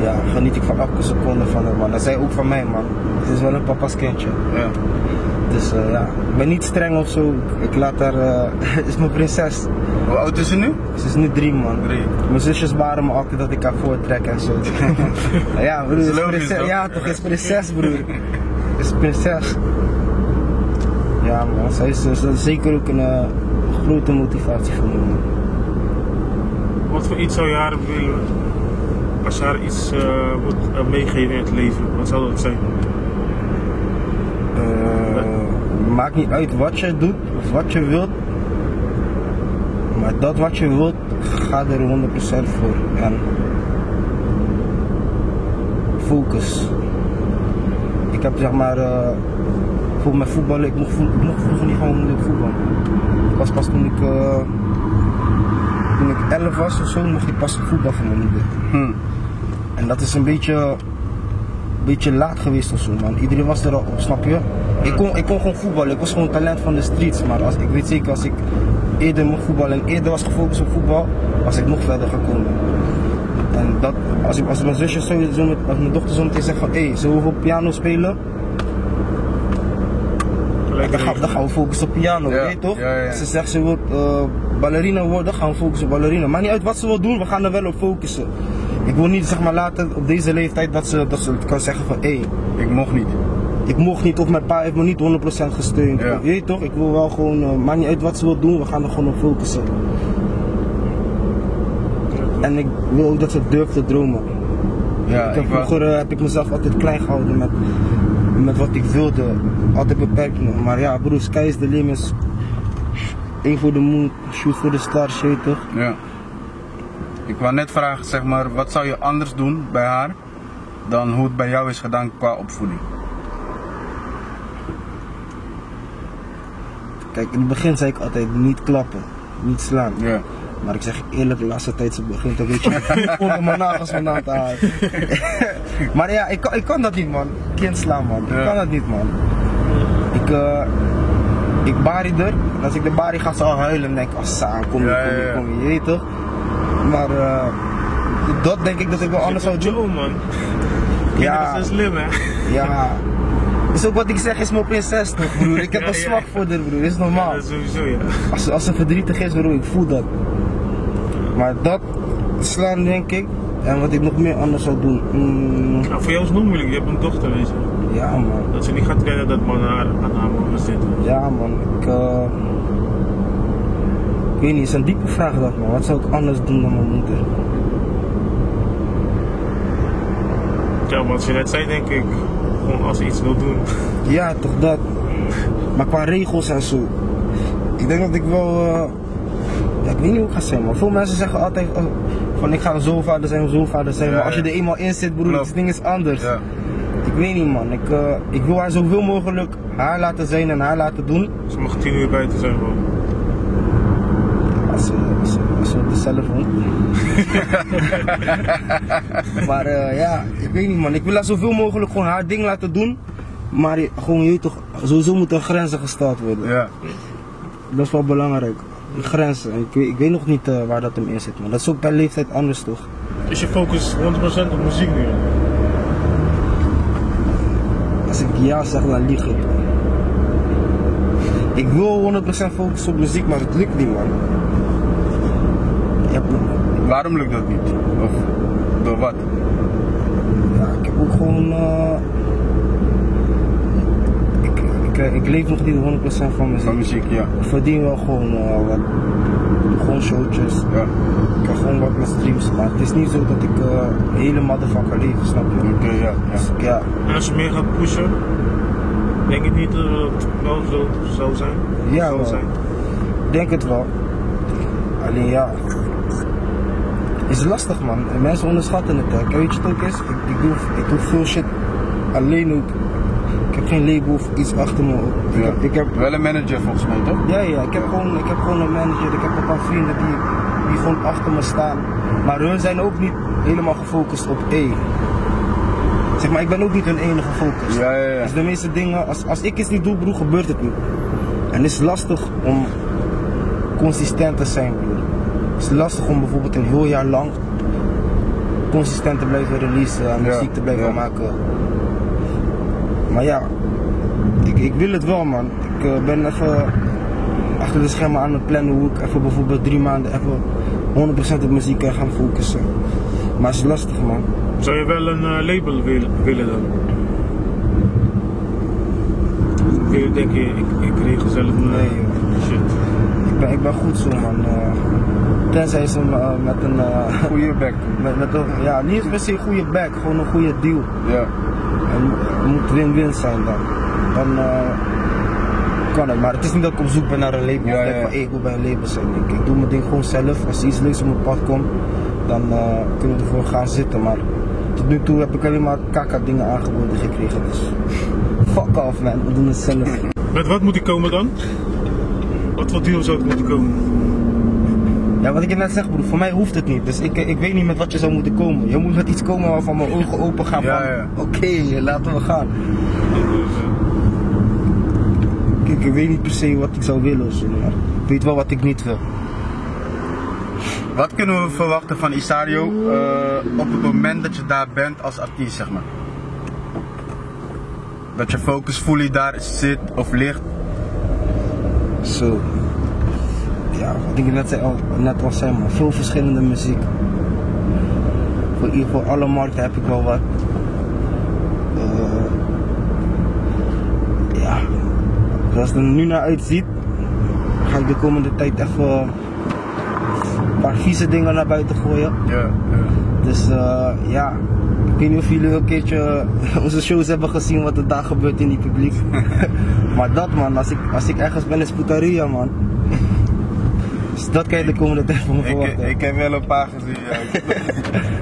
ja, geniet ik van elke seconde van haar man. En zij ook van mij man. Het is wel een papa's kindje. Ja. Dus ja, ik ben niet streng of zo. Ik laat haar, het is mijn prinses. Hoe oud is ze nu? Ze is nu 3 man. 3. Mijn zusjes waren me altijd dat ik haar voortrek en zo. Ja broer, is prinses. Toch? Ja toch, is prinses broer. Is prinses. Ja man, zij is zeker ook een grote motivatie voor me man. Wat voor iets zou je haar willen, als je haar iets moet meegeven in het leven, wat zou dat zijn? maakt niet uit wat je doet of wat je wilt. Maar dat wat je wilt, ga er 100% voor. En focus. Ik heb zeg maar, voor mijn voetballen, ik mocht vroeger niet gewoon voetballen. Ik was pas toen ik 11 was of zo, mocht ik pas voetbal van mijn moeder. En dat is een beetje laat geweest of zo, man. Iedereen was er al op, snap je? Ik kon gewoon voetballen, ik was gewoon talent van de streets, maar ik weet zeker als ik eerder mocht voetballen en eerder was gefocust op voetbal, was ik nog verder gekomen. En dat, als mijn zusje sowieso, als mijn dochter zo meteen zegt van hé, zullen we op piano spelen? Dan gaan we focussen op piano, weet je toch? Ja. Als ze zegt ze wil ballerina worden, gaan we focussen op ballerina. Maakt niet uit wat ze wil doen, we gaan er wel op focussen. Ik wil niet zeg maar later op deze leeftijd dat ze het kan zeggen van hé, ik mocht niet of mijn pa heeft me niet 100% gesteund. Ja. Weet je toch? Ik wil wel gewoon, maakt niet uit wat ze wil doen, we gaan er gewoon op focussen. En ik wil ook dat ze durft te dromen. Ja, Vroeger heb ik mezelf altijd klein gehouden met wat ik wilde, altijd beperkt. Maar ja broer, sky is the limit. Eén voor de moon, shoot voor de stars, je weet toch? Ja. Ik wou net vragen, zeg maar, wat zou je anders doen bij haar dan hoe het bij jou is gedaan qua opvoeding? Kijk, in het begin zei ik altijd niet klappen, niet slaan. Ja. Maar ik zeg eerlijk, de laatste tijd ze begint een beetje onder mijn nagels vandaan te halen. Maar ja, ik kan dat niet man, kind slaan man, ik kan dat niet man. Ik barie er, en als ik de barie ga ze al huilen en denk ik, Saan, kom je, je weet toch? Maar dat denk ik dat ik wel anders zou doen. Joe, man. Ja, dat is slim hè? Ja. Dus ook wat ik zeg is mijn prinses toch broer, ik heb een zwak voor dit broer, is normaal. Ja, dat is sowieso ja. Als ze verdrietig is broer, ik voel dat. Maar dat slaan denk ik, en wat ik nog meer anders zou doen. Nou, voor jou is het nog moeilijk, je hebt een dochter weet je. Ja man. Dat ze niet gaat rennen dat man aan haar mogen zitten. Ja man, ik weet niet, het is een diepe vraag dat man. Wat zou ik anders doen dan mijn moeder? Ja, wat je net zei denk ik, gewoon als ze iets wil doen. Ja, toch dat. Maar qua regels en zo. Ik denk dat ik wel, ja, ik weet niet hoe ik ga zeggen maar veel mensen zeggen altijd van ik ga zo vader zijn, maar als je er eenmaal in zit broer, het ding is anders. Ja. Ik weet niet man, ik wil haar zoveel mogelijk haar laten zijn en haar laten doen. Ze mag 10 uur buiten zijn gewoon. Als ze op de zelf woont. Maar ja, ik weet niet man, ik wil haar zoveel mogelijk gewoon haar ding laten doen. Maar gewoon, je weet toch, sowieso moeten grenzen gesteld worden. Ja. Dat is wel belangrijk. Grenzen. Ik weet nog niet waar dat hem in zit, man. Dat is ook per leeftijd anders toch? Is je focus 100% op muziek nu? Als ik ja zeg, dan lieg ik. Ik wil 100% focussen op muziek, maar het lukt niet, man. Waarom lukt dat niet? Of door wat? Ja, ik heb ook gewoon... Ik leef nog niet 100% van muziek. Van muziek, ja. Ik verdien wel gewoon wat. Gewoon showtjes. Ja. Ik heb gewoon wat met streams, maar het is niet zo dat ik helemaal ervan kan leven, snap je? Oké, ja. Dus, ja. En als je meer gaat pushen, denk ik niet dat het wel zo zou zijn? Ja, zou wel. zijn. Ik denk het wel. Alleen ja, het is lastig man. Mensen onderschatten het. Hè. Weet je wat het ook is? Ik doe veel shit alleen ook. Ik heb geen label of iets achter me. Ik heb wel een manager volgens mij toch? Ja, ik heb gewoon een manager. Ik heb een paar vrienden die gewoon achter me staan. Maar hun zijn ook niet helemaal gefocust op zeg maar, ik ben ook niet hun enige focus. Ja. Dus de meeste dingen, als ik iets niet doe broer, gebeurt het niet. En het is lastig om consistent te zijn broer. Het is lastig om bijvoorbeeld een heel jaar lang consistent te blijven releasen en muziek te blijven maken. Maar ja, ik wil het wel man. Ik ben even achter de schermen aan het plannen hoe ik even bijvoorbeeld 3 maanden even 100% op muziek kan gaan focussen. Maar het is lastig man. Zou je wel een label willen dan? Denk je, ik regel zelf een shit. Ik ben goed zo man. Tenzij ze met een goede back. Ja, niet per se een goede back, gewoon een goede deal. Ja. En het moet win-win zijn dan. kan het. Maar het is niet dat ik op zoek ben naar een label. Ja, Ik denk ja. van, ik wil bij een label zijn. Ik doe mijn ding gewoon zelf. Als er iets leuks op mijn pad komt, dan kunnen we ervoor gaan zitten. Maar tot nu toe heb ik alleen maar kaka dingen aangeboden gekregen. Dus fuck off man, we doen het zelf. Met wat moet die komen dan? Wat voor deal zou het moeten komen? Ja, wat ik je net zeg broer, voor mij hoeft het niet. Dus ik weet niet met wat je zou moeten komen. Je moet met iets komen waarvan mijn ogen open gaan van, oké, laten we gaan. Ik weet niet per se wat ik zou willen, maar ik weet wel wat ik niet wil. Wat kunnen we verwachten van Isario op het moment dat je daar bent als artiest, zeg maar? Dat je focus fully daar zit of ligt? Zo. Ja, wat ik net al zei, man. Veel verschillende muziek. Voor alle markten heb ik wel wat. Ja. Zoals het er nu naar uitziet, ga ik de komende tijd even een paar vieze dingen naar buiten gooien. Ja. Dus ja, ik weet niet of jullie een keertje onze shows hebben gezien wat er daar gebeurt in die publiek. Maar dat man, als ik ergens ben in Sputaria man. Dus dat kan je de komende tijd van me verwachten. Ik heb wel een paar gezien, ja.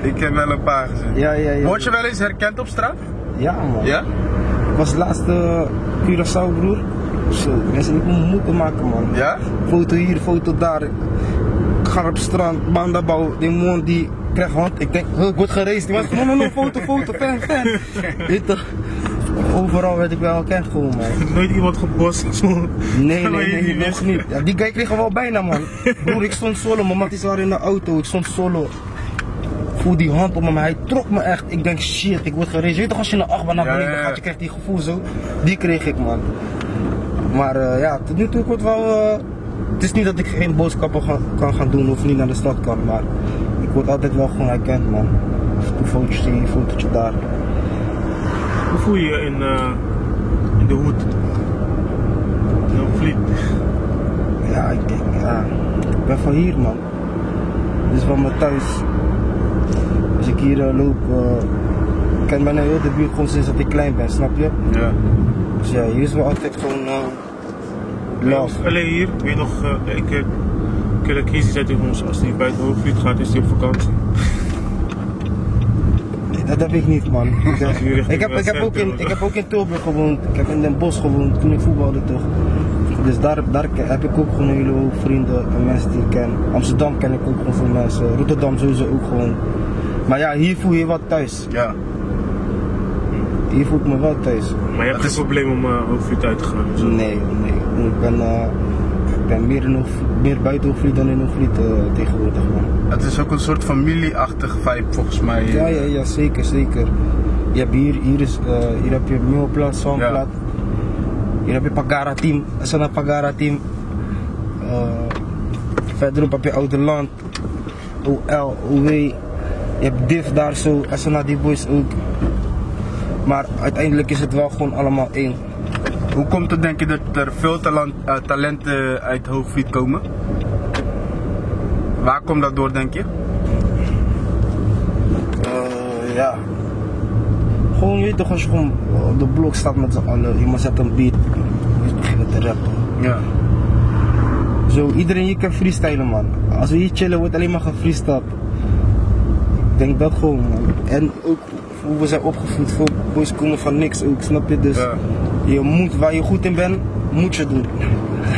Ik heb wel een paar gezien. Ja. Word je wel eens herkend op straat? Ja man. Ja? Ik was laatst Curaçao broer. Zo, mensen die me moeten maken man. Ja? Foto hier, foto daar. Ik ga op het strand, bandabouw, die man die krijgt hand. Ik denk, ik word geraced. Die man, no, foto, fan. Weet toch? Overal werd ik wel herkend gewoon man. Nooit iemand gebost? Nee, nog niet. Ja, die guy kreeg er wel bijna man. Broer, ik stond solo, mijn matties waren in de auto, ik stond solo. Voel die hand op me, maar hij trok me echt. Ik denk shit, ik word geraced. Je weet toch als je naar 8 naar beneden gaat, je krijgt die gevoel zo. Die kreeg ik man. Maar ja, tot nu toe wordt wel. Het is niet dat ik geen boodschappen kan gaan doen of niet naar de stad kan, maar ik word altijd wel gewoon herkend man. Een fotootje hier, een fotootje daar. Hoe voel je je in de hoed? In Hoogvliet? Ja, ik ben van hier man. Dit is van mijn thuis. Als ik hier loop, ik ken bijna heel de buurt gewoon sinds dat ik klein ben, snap je? Ja. Dus ja, hier is wel altijd gewoon love. Alleen hier, weet je nog, Kies zei tegen ons, als hij buiten Hoogvliet gaat, is hij op vakantie. Nee, dat heb ik niet man. Ik heb ook in Tilburg gewoond, ik heb in Den Bosch gewoond toen ik voetbalde toch. Dus daar heb ik ook gewoon een hele hoop vrienden en mensen die ik ken. Amsterdam ken ik ook gewoon veel mensen, Rotterdam sowieso ook gewoon. Maar ja, hier voel je je wat thuis. Ja. Hier voel ik me wel thuis. Maar je hebt geen probleem om Hoogvliet uit te gaan? Zo. Nee. Ik ben meer buiten Hoogvliet dan in Hoogvliet tegenwoordig man. Het is ook een soort familieachtige vibe volgens mij. Ja, zeker. Je hebt hier heb je Meelplaat, Zandplaat. Ja. Hier heb je Pagara Team, SNA Pagara Team. Verderop heb je Ouderland, OL, OW. Je hebt Div daar zo, SNA die boys ook. Maar uiteindelijk is het wel gewoon allemaal één. Hoe komt het denk je dat er veel talenten uit Hoogvliet komen? Waar komt dat door denk je? Ja. Gewoon weet toch als je gewoon op de blok staat met z'n allen, iemand zet een beat, je beginnen te rappen. Ja. Zo, iedereen hier kan freestylen man. Als we hier chillen wordt alleen maar gefreestyled. Ik denk dat gewoon man. En ook hoe we zijn opgevoed, veel boys komen van niks ook, snap je? Dus ja. Je moet, waar je goed in bent, moet je doen.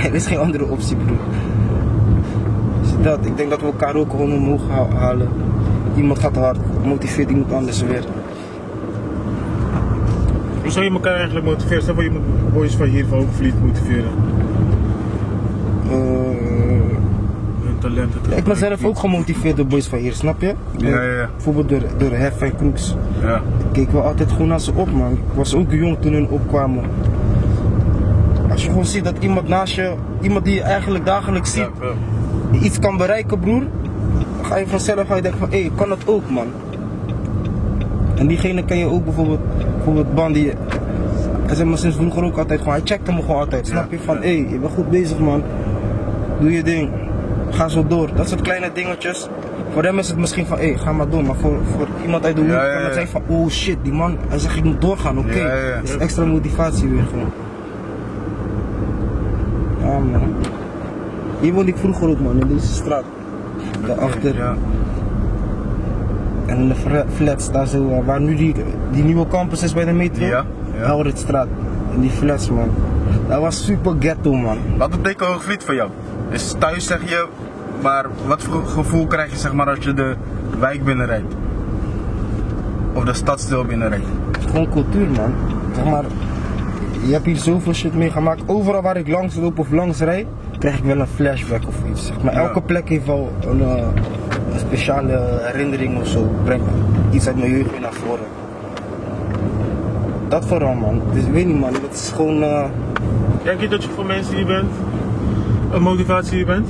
Er is geen andere optie broer. Dus dat, ik denk dat we elkaar ook gewoon omhoog halen. Iemand gaat hard, motiveert iemand anders weer. Hoe zou je elkaar eigenlijk motiveren? Stel dat je boys van hier van Hoogvliet motiveren. Hun talenten. Ja, ik ben zelf ook gemotiveerd door boys van hier, snap je? Ja. Bijvoorbeeld door Hef en Kroeks. Ja. Ik keek wel altijd gewoon naar ze op man. Ik was ook jong toen hun opkwamen. Als je gewoon ziet dat iemand naast je, iemand die je eigenlijk dagelijks ziet, iets kan bereiken broer, dan ga je vanzelf denken van hé, kan dat ook man. En diegene ken je ook bijvoorbeeld Bandy. Hij zei me sinds vroeger ook altijd gewoon, hij checkte me gewoon altijd, snap je? Van hé, je bent goed bezig man, doe je ding, ga zo door. Dat soort kleine dingetjes. Voor hem is het misschien van hé, ga maar door, maar voor iemand uit de hoek kan het zijn van oh shit, die man, hij zegt ik moet doorgaan, oké. Dat is extra motivatie weer gewoon. Ja man. Hier woonde ik vroeger ook man, in deze straat. Daarachter. Ja. En in de flats, daar zo, waar nu die nieuwe campus is bij de metro. Ja. Helritstraat. In die flats man. Dat was super ghetto man. Wat betekent Hoogvliet voor jou? Is thuis zeg je, maar wat voor gevoel krijg je zeg maar als je de wijk binnenrijdt? Of de stadsdeel binnenrijdt? Het is gewoon cultuur man. Zeg maar, je hebt hier zoveel shit meegemaakt. Overal waar ik langs loop of langs rijd, krijg ik wel een flashback of iets. Zeg maar, elke plek heeft wel een speciale herinnering of zo. Brengt iets uit mijn jeugd weer naar voren. Dat vooral man. Dus ik weet niet man, het is gewoon... Denk je dat je voor mensen hier bent, een motivatie hier bent?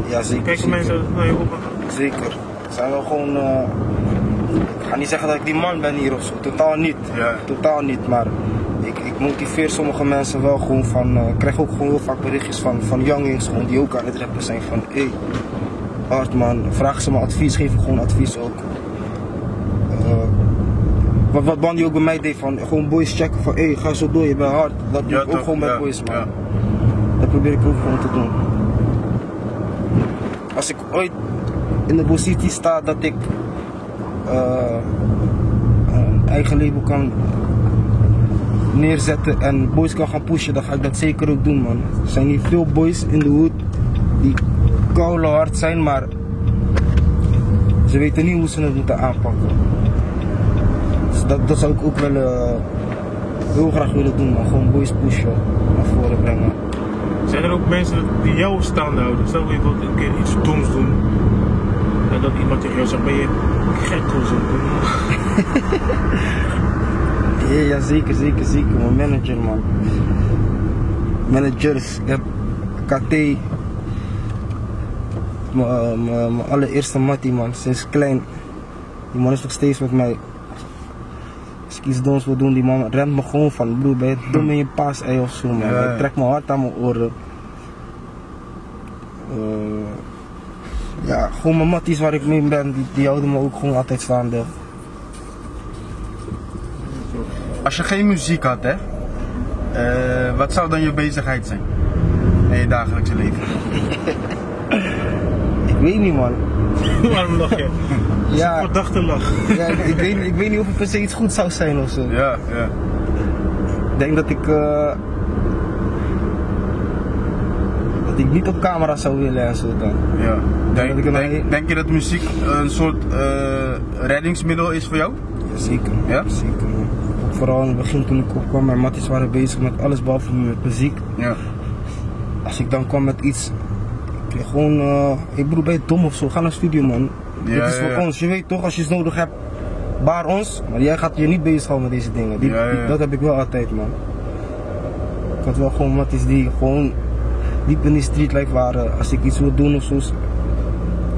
Ja zeker. Kijken mensen naar je op? Zeker. Het zijn wel gewoon... ik ga niet zeggen dat ik die man ben hier of zo, totaal niet. Ja. Totaal niet, maar ik motiveer sommige mensen wel gewoon van... ik krijg ook gewoon heel vaak berichtjes van youngings gewoon die ook aan het rappen zijn van... Hé, hard man, vragen ze me advies, geef ik gewoon advies ook. Wat Bandy ook bij mij deed van gewoon boys checken van hé, ga zo door, je bent hard. Dat doe ik ook gewoon bij boys man. Ja. Dat probeer ik ook gewoon te doen. Als ik ooit in de positie sta dat ik een eigen label kan neerzetten en boys kan gaan pushen, dan ga ik dat zeker ook doen man. Er zijn niet veel boys in de hood die koude hard zijn, maar ze weten niet hoe ze het moeten aanpakken. Dus dat zou ik ook wel heel graag willen doen man, gewoon boys pushen, naar voren brengen. Zijn er ook mensen die jou staande houden? Stel je wilt een keer iets doms doen en dat iemand tegen jou zegt, ben je gek of zo? Ja, zeker. Mijn manager man. Managers, ik heb KT. Mijn allereerste mattie man, sinds klein. Die man is nog steeds met mij. Als ik iets doms wil doen, die man remt me gewoon van, broer, ben je dom in je paas-ei of zo man. Hij trekt me hard aan mijn oren. Ja, gewoon mijn matties waar ik mee ben, die houden me ook gewoon altijd staande. Als je geen muziek had hè, wat zou dan je bezigheid zijn in je dagelijkse leven? Ik weet niet man. Waarom lach je? Ja, verdachte lach. Ja, ik weet niet of het per se iets goed zou zijn of zo. Ja. Ik denk dat ik niet op camera zou willen en zo dan. Ja. Denk je dat muziek een soort reddingsmiddel is voor jou? Ja, zeker. Ja? Zeker. Ook vooral in het begin toen ik opkwam, mijn matties waren bezig met alles behalve met muziek. Ja. Als ik dan kwam met iets, ik gewoon, hey broer, ben je dom of zo? Ga naar de studio man. Ja, dit is voor ons, je weet toch, als je het nodig hebt, baar ons. Maar jij gaat je niet bezighouden met deze dingen. Dat heb ik wel altijd man. Ik had wel gewoon matties die gewoon diep in die streetlife waren. Als ik iets wil doen of zo,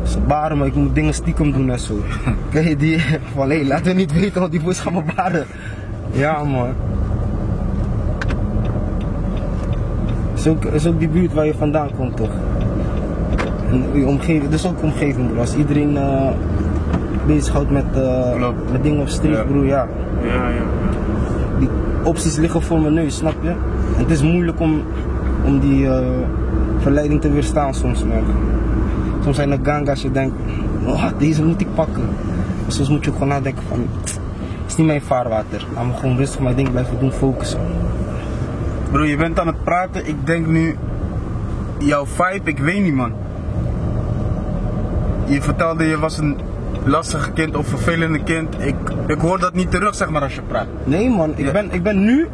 ze baren me, ik moet dingen stiekem doen en zo. Kijk je die van hé, laten we niet weten want die boys gaan me baren. Ja man. Is ook die buurt waar je vandaan komt toch? En je omgeving, dus ook omgeving broer. Als iedereen bezighoudt met dingen op street broer, ja. Die opties liggen voor mijn neus, snap je? En het is moeilijk om die verleiding te weerstaan soms man. Soms zijn er ganga's je denkt, oh, deze moet ik pakken. Maar soms moet je ook gewoon nadenken van, het is niet mijn vaarwater. Laat me gewoon rustig mijn ding blijven doen, focussen. Bro, je bent aan het praten, ik denk nu, jouw vibe, ik weet niet man. Je vertelde je was een lastig kind of vervelende kind. Ik hoor dat niet terug zeg maar als je praat. Nee man, ik ben nu,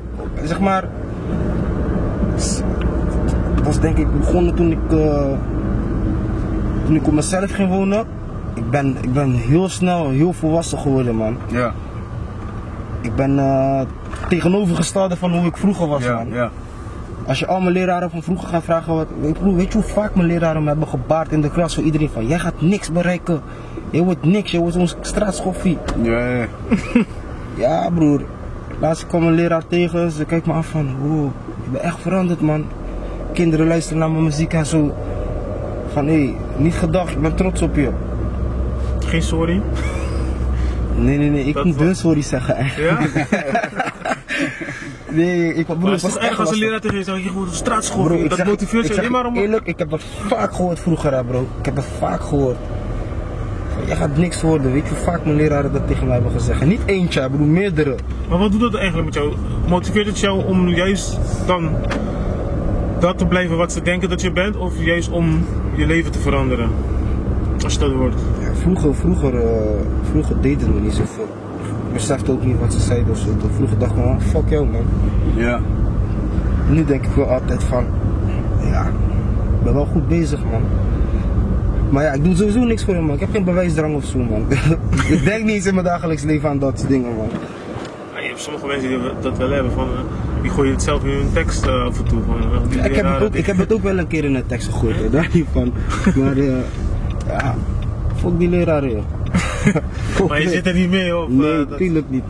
zeg maar, het was denk ik begonnen toen ik op mezelf ging wonen. Ik ben heel snel, heel volwassen geworden man. Ja. Ik ben tegenovergestelde van hoe ik vroeger was man. Ja. Als je al mijn leraren van vroeger gaat vragen, weet je hoe vaak mijn leraren me hebben gebaard in de klas voor iedereen van, jij gaat niks bereiken. Je wordt niks, je wordt zo'n straatschoffie. Ja. Ja broer, laatst kwam een leraar tegen, ze kijkt me af van, wow, je bent echt veranderd man. Kinderen luisteren naar mijn muziek en zo. Van hé, niet gedacht, ik ben trots op je. Geen sorry? Nee, ik moet hun sorry zeggen eigenlijk. Ja? Nee, ik Maar het is echt als een leraar tegen je zegt, je moet op straat schoppen. Dat motiveert je alleen maar om... Eerlijk, ik heb dat vaak gehoord vroeger, hè, bro. Ik heb dat vaak gehoord. Je gaat niks worden. Weet je hoe vaak mijn leraren dat tegen mij hebben gezegd? En niet eentje, ik bedoel meerdere. Maar wat doet dat eigenlijk met jou? Motiveert het jou om juist dan dat te blijven wat ze denken dat je bent? Of juist om je leven te veranderen? Als je dat hoort. Ja, vroeger deden we niet zoveel. Ik besefte ook niet wat ze zeiden of zo. Vroeger dacht ik gewoon, fuck jou man. Ja. Nu denk ik wel altijd van, ja, ik ben wel goed bezig man. Maar ja, ik doe sowieso niks voor hem man. Ik heb geen bewijsdrang of zo man. Ik denk niet eens in mijn dagelijks leven aan dat soort dingen man. Ja, je hebt sommige mensen die dat wel hebben van, die gooien het zelf in hun tekst af en toe. Van, Ja, ik heb het ook wel een keer in een tekst gegooid, hoor, daar niet van. Maar ja, fuck die leraren joh. Maar je zit er niet mee op? Nee, tuurlijk niet.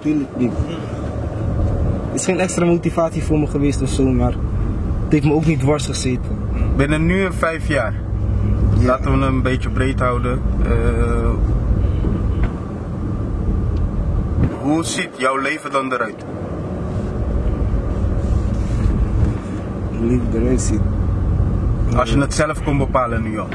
Het is geen extra motivatie voor me geweest of zo, maar het heeft me ook niet dwars gezeten. Binnen nu 5 jaar. Ja. Laten we hem een beetje breed houden. Hoe ziet jouw leven dan eruit? Hoe lief het eruit ziet. Als je het zelf kon bepalen nu al.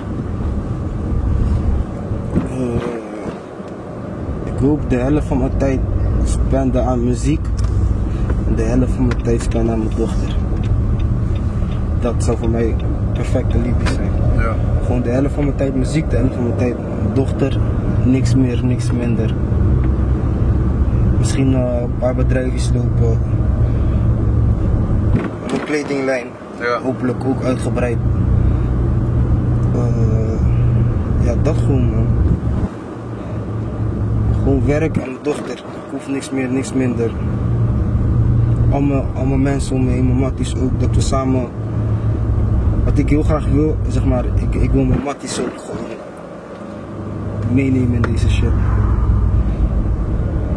Ik hoop de helft van mijn tijd spenden aan muziek en de helft van mijn tijd spenden aan mijn dochter. Dat zou voor mij perfecte liefde zijn. Ja. Gewoon de helft van mijn tijd muziek, de helft van mijn tijd mijn dochter, niks meer, niks minder. Misschien een paar bedrijfjes lopen, een kledinglijn, Ja. hopelijk ook uitgebreid. Ja, dat gewoon man. Gewoon werk en mijn dochter. Ik hoef niks meer, niks minder. Al mijn mensen om me heen, mijn matties ook, dat we samen... Wat ik heel graag wil, zeg maar, ik wil mijn matties ook gewoon meenemen in deze shit.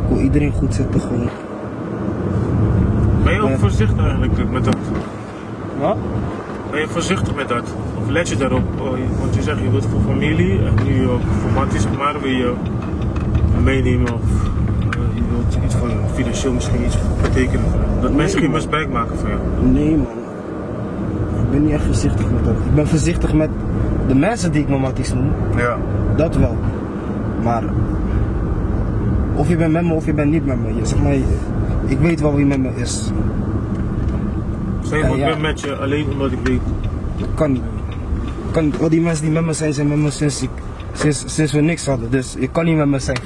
Ik wil iedereen goed zetten gewoon. Ben je ook voorzichtig eigenlijk met dat? Wat? Ben je voorzichtig met dat? Of let je daarop? Want je zegt je wilt voor familie en nu ook voor matties, maar wil je meenemen of je wilt iets van financieel misschien iets betekenen voor hem. Dat mensen geen misbruik maken van jou. Nee man, ik ben niet echt voorzichtig met dat. Ik ben voorzichtig met de mensen die ik mijn matties noem, Ja. dat wel. Maar of je bent met me of je bent niet met me. Zeg maar, ik weet wel wie met me is. Stel je voor, ik ben met je alleen omdat ik weet. Kan niet. Al die mensen die met me zijn met me sinds we niks hadden. Dus je kan niet met me zijn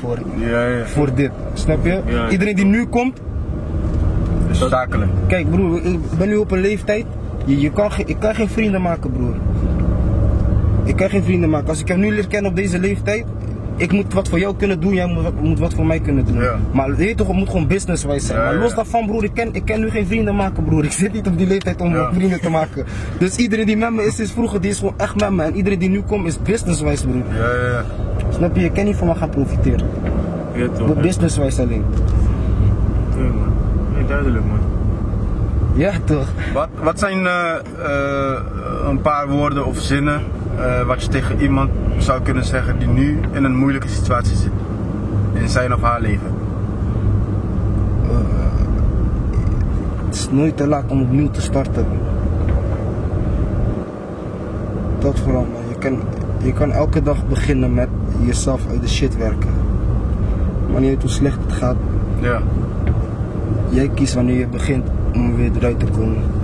voor dit. Snap je? Ja. Iedereen die nu komt. Dus zakelijk. Kijk broer, ik ben nu op een leeftijd. Ik kan geen vrienden maken broer. Ik kan geen vrienden maken. Als ik hem nu leer kennen op deze leeftijd. Ik moet wat voor jou kunnen doen, jij moet wat voor mij kunnen doen. Ja. Maar je weet toch, het moet gewoon businesswijs zijn. Ja, maar los ja. daarvan broer, ik kan nu geen vrienden maken broer. Ik zit niet op die leeftijd om vrienden te maken. Dus iedereen die met me is vroeger, die is gewoon echt met me. En iedereen die nu komt is businesswijs broer. Ja. Snap je, je kan niet van me gaan profiteren. Ja toch? Businesswijs alleen. Ja man, nee, duidelijk man. Ja toch. Wat zijn een paar woorden of zinnen wat je tegen iemand zou kunnen zeggen die nu in een moeilijke situatie zit? In zijn of haar leven? Het is nooit te laat om opnieuw te starten. Dat vooral man. Je kan elke dag beginnen met jezelf uit de shit werken. Wanneer je hoe slecht het gaat, Ja. jij kiest wanneer je begint om weer eruit te komen.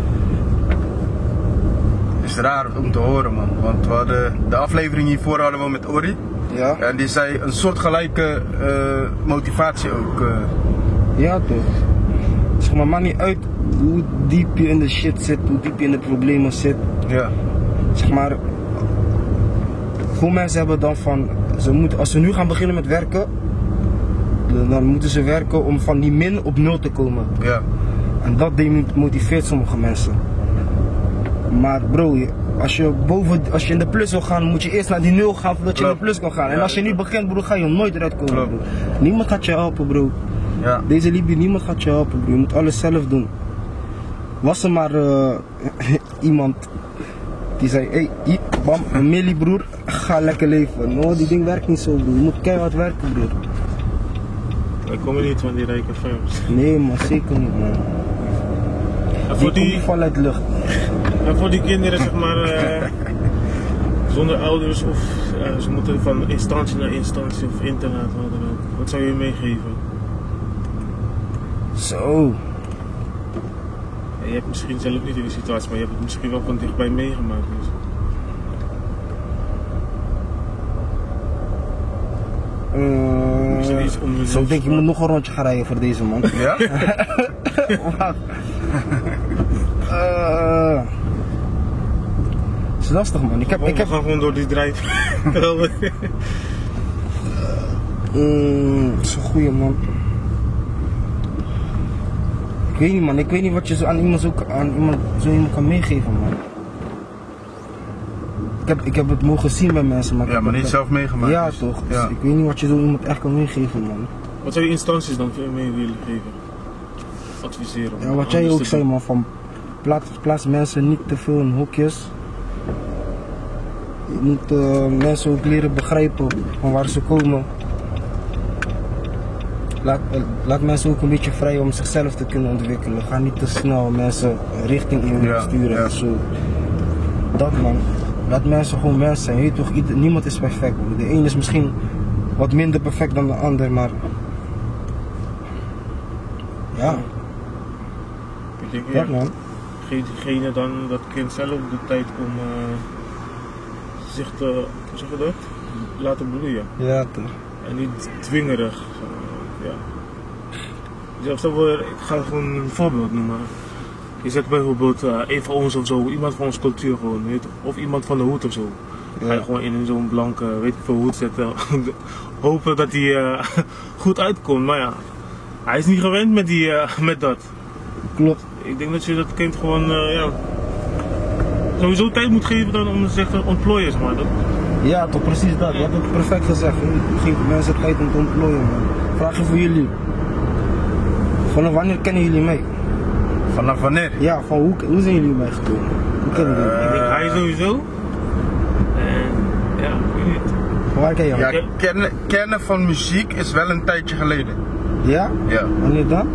Het is raar om te horen man, want we hadden de aflevering hiervoor hadden we met Ori. Ja? En die zei een soortgelijke motivatie ook. Ja toch. Zeg maar, maakt niet uit hoe diep je in de shit zit, hoe diep je in de problemen zit. Ja. Zeg maar, veel mensen hebben dan van, als ze nu gaan beginnen met werken, dan moeten ze werken om van die min op 0 te komen. Ja. En dat motiveert sommige mensen. Maar bro, als je in de plus wil gaan, moet je eerst naar die 0 gaan voordat je in de plus kan gaan. En als je niet begint bro, ga je nooit eruit komen bro. Niemand gaat je helpen bro. Ja. Deze liefde, niemand gaat je helpen bro. Je moet alles zelf doen. Was er maar iemand die zei, hey, bam, een millie broer, ga lekker leven. No, die ding werkt niet zo broer. Je moet keihard werken broer. Wij komen niet van die rijke films. Nee man, zeker niet man. Die vallen uit de lucht. En voor die kinderen zeg maar, zonder ouders of ze moeten van instantie naar instantie of internaat, wat dan ook. Wat zou je meegeven? Zo. Je hebt misschien zelf niet in die situatie, maar je hebt het misschien wel van dichtbij meegemaakt. Dus. Zo denk je moet nog een rondje gaan rijden voor deze man. Ja? Wacht. Het is lastig man. Ik heb... We gaan gewoon door die drive. Dat is een goeie man. Ik weet niet man, ik weet niet wat je zo aan iemand kan meegeven man. Ik heb het mogen zien bij mensen, maar ja, maar niet zelf meegemaakt. Ja dus. toch, dus Ja. ik weet niet wat je zo iemand echt kan meegeven man. Wat zou je instanties dan mee willen geven? Adviseren? Ja, wat jij ook zei man, van plaats mensen niet te veel in hokjes. Je moet mensen ook leren begrijpen van waar ze komen. Laat mensen ook een beetje vrij om zichzelf te kunnen ontwikkelen. Ga niet te snel mensen richting in sturen en zo. Dat man. Laat mensen gewoon mensen zijn. Weet toch, niemand is perfect. De een is misschien wat minder perfect dan de ander, maar ja. Ik denk, Ja man. Geef diegene dan, dat kind zelf de tijd om zich te, hoe zeg je dat? Laten bloeien. Ja toch. En niet dwingerig. Ja. Ik ga gewoon een voorbeeld noemen. Je zet bijvoorbeeld een van ons of zo, iemand van onze cultuur gewoon, weet je, of iemand van de hoed of zo. Ga je gewoon in zo'n blanke, weet ik veel, hoed zetten. Hopen dat hij goed uitkomt, maar ja, hij is niet gewend met dat. Klopt. Ik denk dat je dat kind gewoon, ja, sowieso tijd moet geven dan om zich te ontplooien, zeg maar. Ja toch, precies dat. Je hebt het perfect gezegd. Geef mensen tijd om te ontplooien man. Vraag je voor jullie. Vanaf wanneer kennen jullie mij? Vanaf wanneer? Ja, van hoe zijn jullie mij gekomen? Hoe kennen jullie mij? Ik denk hij sowieso. En ja, ik weet niet. Waar ken je jou? Ja, kennen van muziek is wel een tijdje geleden. Ja? Ja. Wanneer dan?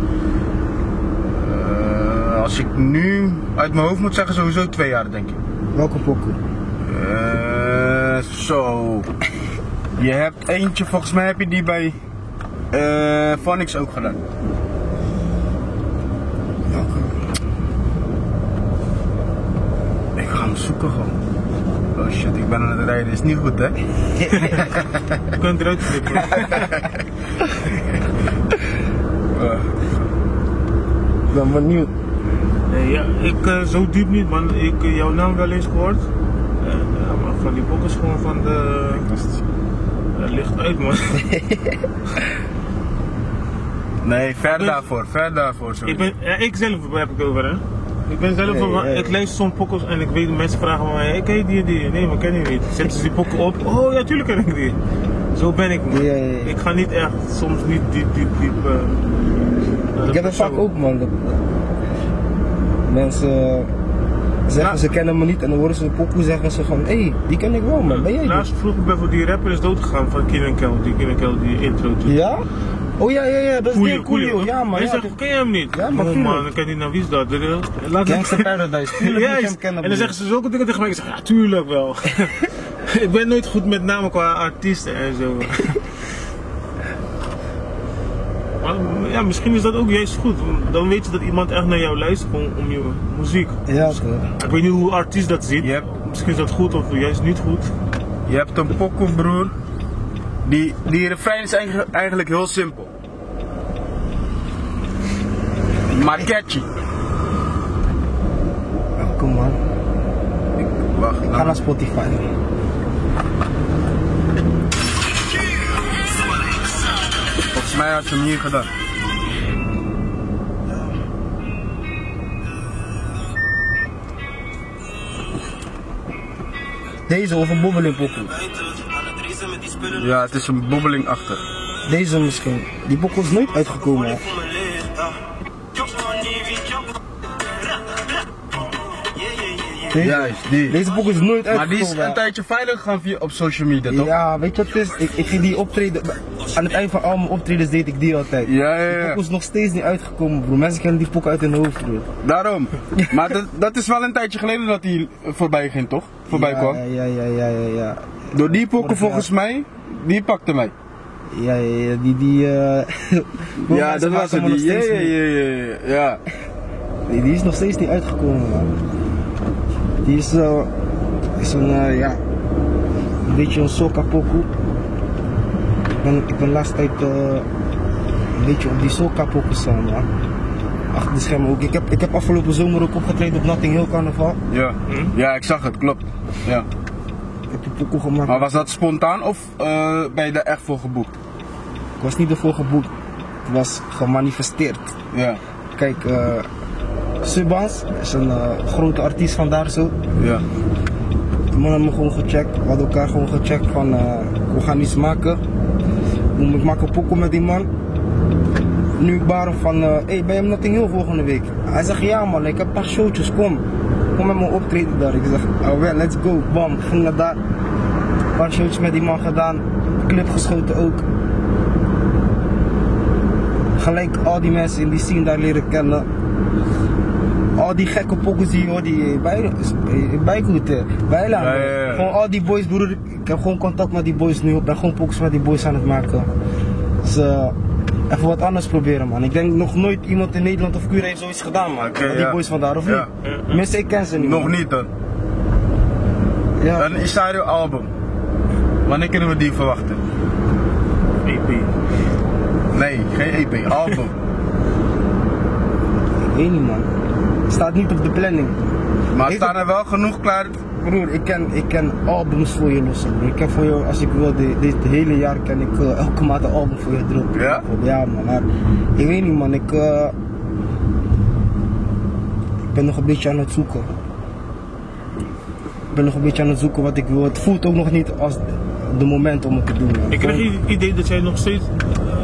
Als ik nu uit mijn hoofd moet zeggen, sowieso 2 jaar denk ik. Welke pokoe? Zo. Je hebt eentje, volgens mij heb je die bij Phonics ook gedaan. Welke? Ik ga hem zoeken gewoon. Oh shit, ik ben aan het rijden, is niet goed hè? Je kunt eruit knippen. Ik ben benieuwd. Nee, ja, ik zo diep niet man. Ik jouw naam wel eens gehoord. En, ja, maar van die bokken is gewoon van de... licht uit man. Nee, ver daarvoor zo. Ik zelf heb ik over hè. Ik ben zelf, ik lees soms pokkels en ik weet mensen vragen me, hey, ken je die? Nee, maar ken je niet. Zetten ze die pokken op? Oh ja, tuurlijk ken ik die. Zo ben ik man. Ja. Ik ga niet echt, soms niet diep. Ik heb het vaak ook man. Dat mensen zeggen ze kennen me niet en dan horen ze een pokoe zeggen ze van hé, die ken ik wel man, ben jij die? Laatst vroeg ik bijvoorbeeld die rapper is doodgegaan van Kien & Kel, die intro toen. Ja? Oh ja, dat is die Coolio. Ja man. Hij zegt, ken je hem niet? Ja, maar oh man, ik ken niet, nou wie is dat? Gangsta Paradise, tuurlijk moet je hem kennen. En dan zeggen ze zulke dingen tegen mij, ik zeg ja tuurlijk wel. Ik ben nooit goed met namen qua artiesten en zo. Maar ja, misschien is dat ook juist goed, want dan weet je dat iemand echt naar jou luistert om je muziek. Ja, ik weet niet hoe een artiest dat ziet, misschien is dat goed of juist niet goed. Je hebt een pokoe broer, die refrein is eigenlijk heel simpel. Maar catchy. Oh, kom man. Wacht, Ga naar Spotify. volgens mij had je hem hier gedaan. Deze of een bobbeling pokoe? Ja, het is een bobbeling achter. Deze misschien. Die pokoe is nooit uitgekomen hè? Juist, die. Deze pokoe is nooit Maar uitgekomen. die is een tijdje veilig gaan via op social media, toch? Ja, weet je wat het is? Ik ging die optreden, aan het eind van al mijn optredens deed ik die altijd. Ja, ja, Die ja. pokoe is nog steeds niet uitgekomen, bro. Mensen kennen die pokoe uit hun hoofd, bro. Daarom. Maar dat is wel een tijdje geleden dat hij voorbij ging, toch? Voorbij kwam. Ja. Door die pokken Vorig jaar. volgens mij, die pakte mij. Ja, Ja, dat was het. Ja. Nee, die is nog steeds niet uitgekomen, man. Die is een beetje een soca pokoe. Ik ben laatst tijd een beetje op die soca pokoe staan, man. Achter de schermen ook. Ik heb afgelopen zomer ook opgetreden op Notting Hill Carnaval. Ja. Ja, ik zag het, klopt. Ja. Ik heb die pokoe gemaakt. Maar was dat spontaan of ben je er echt voor geboekt? Ik was niet ervoor geboekt. Het was gemanifesteerd. Ja. Kijk, Subans is een grote artiest van daar zo. Ja. De man had me gewoon gecheckt. We hadden elkaar gewoon gecheckt van we gaan iets maken. Ik maak een pokoe met die man. Nu ik baren van hey, ben je hem Notting Hill volgende week? Hij zegt ja man, ik heb een paar showtjes, kom met me optreden daar. Ik zeg oh well, let's go, bam, ik ging naar daar. Een paar showtjes met die man gedaan, clip geschoten ook. Gelijk al die mensen in die scene daar leren kennen. Al die gekke pokkers die je hoort, die bijgoed, bijlaan. Ja. Gewoon al die boys, broer, ik heb gewoon contact met die boys nu, ik ben gewoon pokkers met die boys aan het maken. Dus even wat anders proberen, man. Ik denk nog nooit iemand in Nederland of Cura heeft zoiets gedaan, man. Oké, die ja. boys van daar, of Ja. niet? Mensen, ik ken ze niet. Nog man. niet dan. Ja. Een Isario album. Wanneer kunnen we die verwachten? EP. Nee, geen EP, album. Ik weet niet, man. Staat niet op de planning. Maar Ik- staan er wel genoeg klaar? Broer, ik ken albums voor je lossen, broer. Ik ken voor je, als ik wil, dit hele jaar ken ik elke maand een album voor je droppen. Ja? Ja, man. Maar ik weet niet, man. Ik ben nog een beetje aan het zoeken. Ik ben nog een beetje aan het zoeken wat ik wil. Het voelt ook nog niet als de moment om het te doen, man. Ik krijg het idee dat jij nog steeds,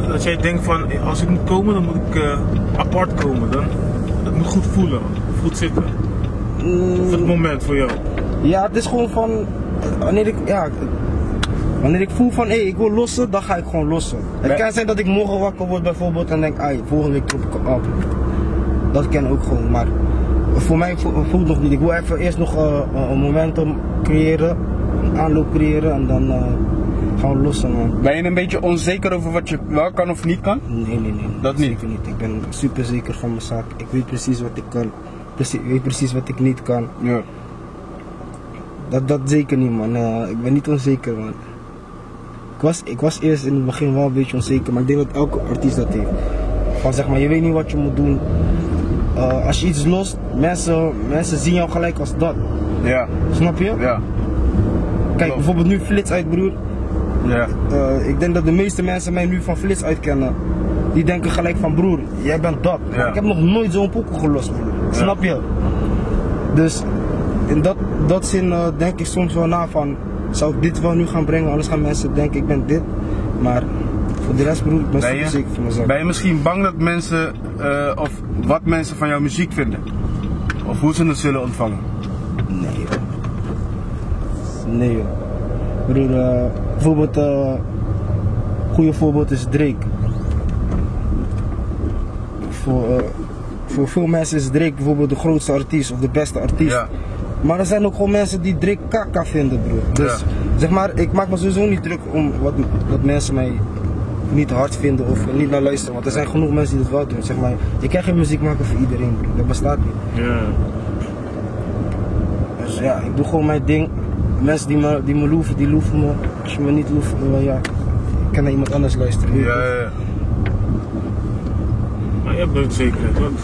dat jij denkt van als ik moet komen, dan moet ik apart komen. Dan. Het moet goed voelen, goed zitten. Of het moment voor jou. Ja, het is gewoon van, wanneer ik voel van hé, ik wil lossen, dan ga ik gewoon lossen. Het kan zijn dat ik morgen wakker word bijvoorbeeld en denk, ai, volgende week drop ik een album. Dat ken ik ook gewoon, maar voor mij voelt het nog niet. Ik wil even eerst nog een momentum creëren, een aanloop creëren en dan gaan we lossen, man. Ben je een beetje onzeker over wat je wel kan of niet kan? Nee. Dat niet? Zeker niet. Ik ben super zeker van mijn zaak. Ik weet precies wat ik kan. Ik weet precies wat ik niet kan. Ja. Dat zeker niet, man. Ik ben niet onzeker, man. Ik was eerst in het begin wel een beetje onzeker, maar ik denk dat elke artiest dat heeft. Van zeg maar, je weet niet wat je moet doen. Als je iets lost, mensen zien jou gelijk als dat. Ja. Snap je? Ja. Kijk, bijvoorbeeld nu Flits uit, broer. Ja. Ik denk dat de meeste mensen mij nu van Flits uit kennen. Die denken gelijk van broer, jij bent dat. Ja. Maar ik heb nog nooit zo'n pokoe gelost, broer. Snap je? Dus in dat zin denk ik soms wel na van, zou ik dit wel nu gaan brengen, anders gaan mensen denken ik ben dit. Maar voor de rest, broer, ik ben super zeker van mezelf. Ben je misschien bang dat mensen, of wat mensen van jouw muziek vinden? Of hoe ze het zullen ontvangen? Nee joh. Nee joh. Broer, bijvoorbeeld, goede voorbeeld is Drake. Voor veel mensen is Drake bijvoorbeeld de grootste artiest of de beste artiest. Ja. Maar er zijn ook gewoon mensen die Drake kaka vinden, broer. Dus Ja. zeg maar, ik maak me sowieso niet druk om dat mensen mij niet hard vinden of niet naar luisteren. Want er zijn genoeg mensen die dat wel doen. Zeg maar, je kan geen muziek maken voor iedereen, broer. Dat bestaat niet. Ja. Dus ja, ik doe gewoon mijn ding. Mensen die me loeven, die loeven me. Als je me niet loeft, ja, ik kan naar iemand anders luisteren. Ja, ja, ja. Maar jij bent zekerheid, want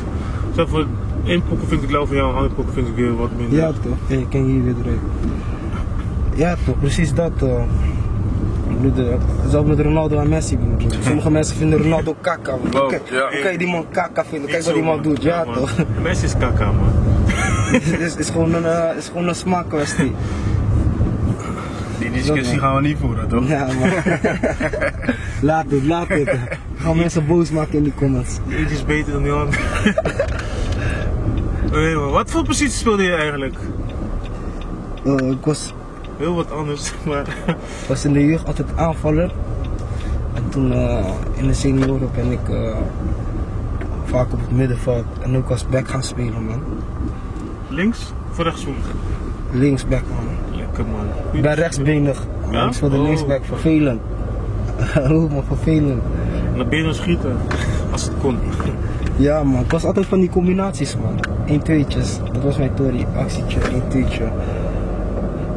stel voor één pokken vind ik lauw van jou, een andere pokken vind ik weer wat minder. Ja toch, ja, ik ken hier weer eruit. Ja toch, precies dat. Zelfs met Ronaldo en Messi. Broer. Sommige mensen vinden Ronaldo kaka. Wow, Hoe kan je die man kaka vinden? Kijk Niet wat die zo, man doet, ja man. toch. Messi is kaka, man. Het is gewoon een smaakkwestie. Die discussie gaan we niet voeren, toch? Ja man. Laat het. Gaan mensen boos maken in die comments. Eentje is beter dan die andere. Nee, man. Wat voor positie speelde je eigenlijk? Ik was Heel wat anders, maar... was in de jeugd altijd aanvaller. En toen in de senioren ben ik vaak op het middenveld en ook als back gaan spelen, man. Links of rechtsvoet? Linksback, man. Lekker, man. Ik ben rechtsbenig. Ja? Ik speel de Oh. linksback, vervelend. Oh, maar vervelend. Naar binnen schieten, als het kon. Ja, man. Ik was altijd van die combinaties, man. 1-2'tjes. Dat was mijn Tory. Actietje, 1-2'tje.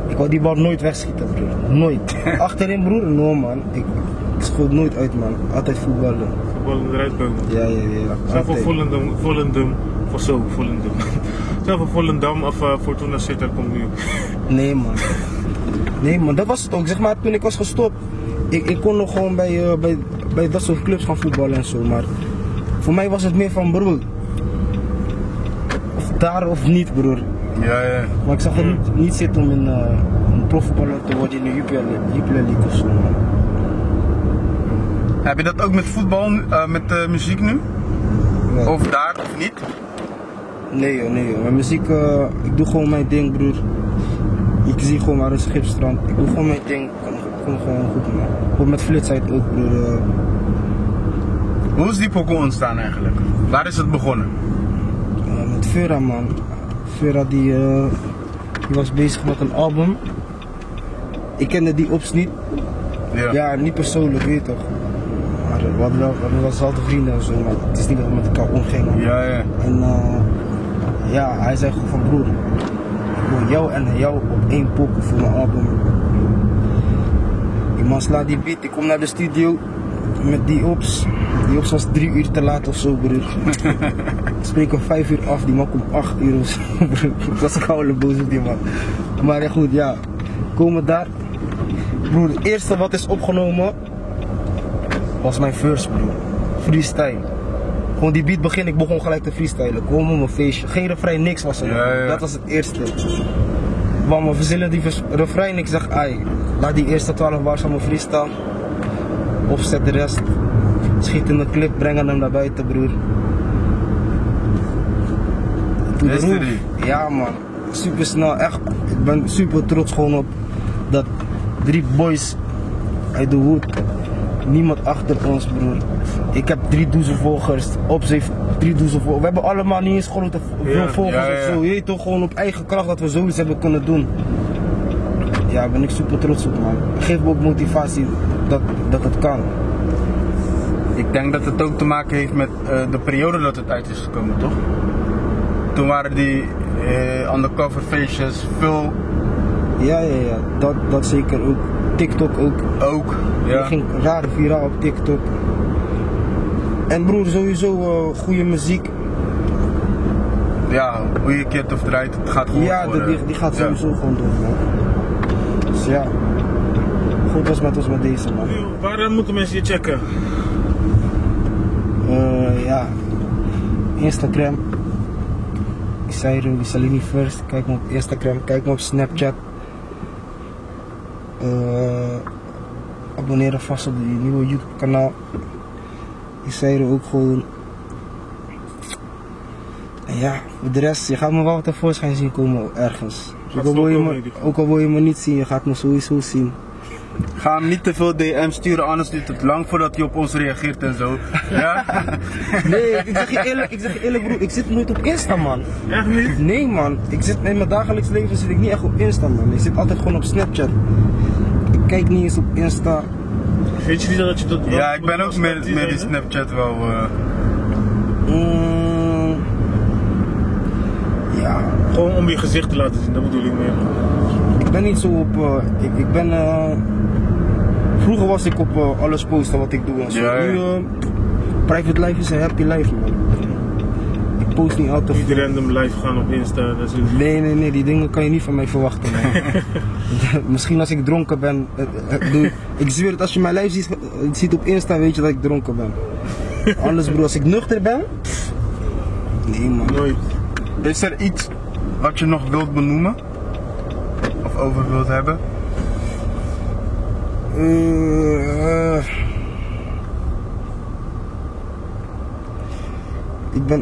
Ik wou die bal nooit wegschieten, broer. Nooit. Achterin, broer? No, man. Ik schoot nooit uit, man. Altijd voetballen. Voetballen eruit komen. Ja. Zelf voor Altijd. Volendam, voor zo, Volendam. Zelf voor Volendam of Fortuna Sittard komt nu. Nee, man. Dat was het ook. Zeg maar, toen ik was gestopt. Ik kon nog gewoon bij dat soort clubs gaan voetballen en zo. Maar voor mij was het meer van, broer. Of daar of niet, broer. Ja. Maar ik zag het niet zitten om een profvoetballer te worden in de Jupiler League of zo, man. Heb je dat ook met voetbal, met muziek nu? Ja. Of daar of niet? Nee joh. Met muziek, ik doe gewoon mijn ding, broer. Ik zie gewoon maar een schipstrand. Ik doe gewoon mijn ding. Kom gewoon goed, man. Gewoon met flitsheid ook, broer. Hoe is die pokoe ontstaan eigenlijk? Waar is het begonnen? Met Vera, man. Vera die was bezig met een album. Ik kende die ops niet. Ja, niet persoonlijk, weet je toch. Maar we hadden wel altijd vrienden en zo, maar het is niet dat we met elkaar omgingen. Ja. En ja, hij zei gewoon van, broer, ik wil jou en jou op één pokoe voor mijn album. Die man slaat die beat, ik kom naar de studio met die ops. Die ops was 3 uur te laat of zo, broer. Ik spreek om 5 uur af, die man komt 8 uur of zo, broer. Ik was koude boos op die man. Maar ja, goed, ja, komen daar. Broer, het eerste wat is opgenomen was mijn verse, broer. Freestyle. Gewoon die beat begin, ik begon gelijk te freestylen. Gewoon op mijn feestje. Geen refrein, niks was er. Ja. Dat was het eerste. Want we verzinnen die refrein, ik zeg, ai, laat die eerste 12 bars van mijn freestyle. Opzet de rest. Schiet in de clip, brengen hem naar buiten, broer. Is er die? Ja, man. Super snel, echt. Ik ben super trots gewoon op dat 3 boys uit de hoed. Niemand achter ons, broer. Ik heb 3000 volgers. Ops heeft 3000 volgers. We hebben allemaal niet eens grote veel volgers ja. of zo. Je weet toch, gewoon op eigen kracht dat we zoiets hebben kunnen doen. Ja, daar ben ik super trots op, man. Geef me ook motivatie dat het kan. Ik denk dat het ook te maken heeft met de periode dat het uit is gekomen, toch? Toen waren die undercover feestjes veel... Ja, dat zeker ook. TikTok ook. Ook, ja. Dat ging raar viraal op TikTok. En broer, sowieso goede muziek. Ja, hoe je keert of draait, het gaat gewoon Ja, voor, die gaat sowieso gewoon doen, man. Dus ja, goed was met deze, man. Waar moeten mensen je checken? Ja, Instagram. Isalini First. Kijk me op Instagram, kijk me op Snapchat. Abonneren vast op die nieuwe YouTube kanaal. Isairo ook gewoon. En ja, voor de rest, je gaat me wel tevoorschijn zien komen ergens. Ook al wil je me niet zien, je gaat me sowieso zien. Ga hem niet te veel DM sturen, anders duurt het lang voordat hij op ons reageert en zo. Ja? Nee, ik zeg je eerlijk broer, ik zit nooit op Insta, man. Echt niet? Nee, man, in mijn dagelijks leven zit ik niet echt op Insta, man. Ik zit altijd gewoon op Snapchat. Ik kijk niet eens op Insta. Weet je niet dat je dat... Ja, ik ben ook met die Snapchat wel... Ja. Gewoon om je gezicht te laten zien, dat bedoel ik meer. Ik ben niet zo op... ik ben... Vroeger was ik op alles posten wat ik doe en zo. Ja. Nu, private life is een happy life, man. Ik post niet altijd Niet random live gaan op Insta. Dat is een... Nee, die dingen kan je niet van mij verwachten, man. Misschien als ik dronken ben. Ik zweer het, als je mijn live ziet op Insta, weet je dat ik dronken ben. Anders, broer, als ik nuchter ben... Nee, man. Nooit. Is er iets wat je nog wilt benoemen? Of over wilt hebben?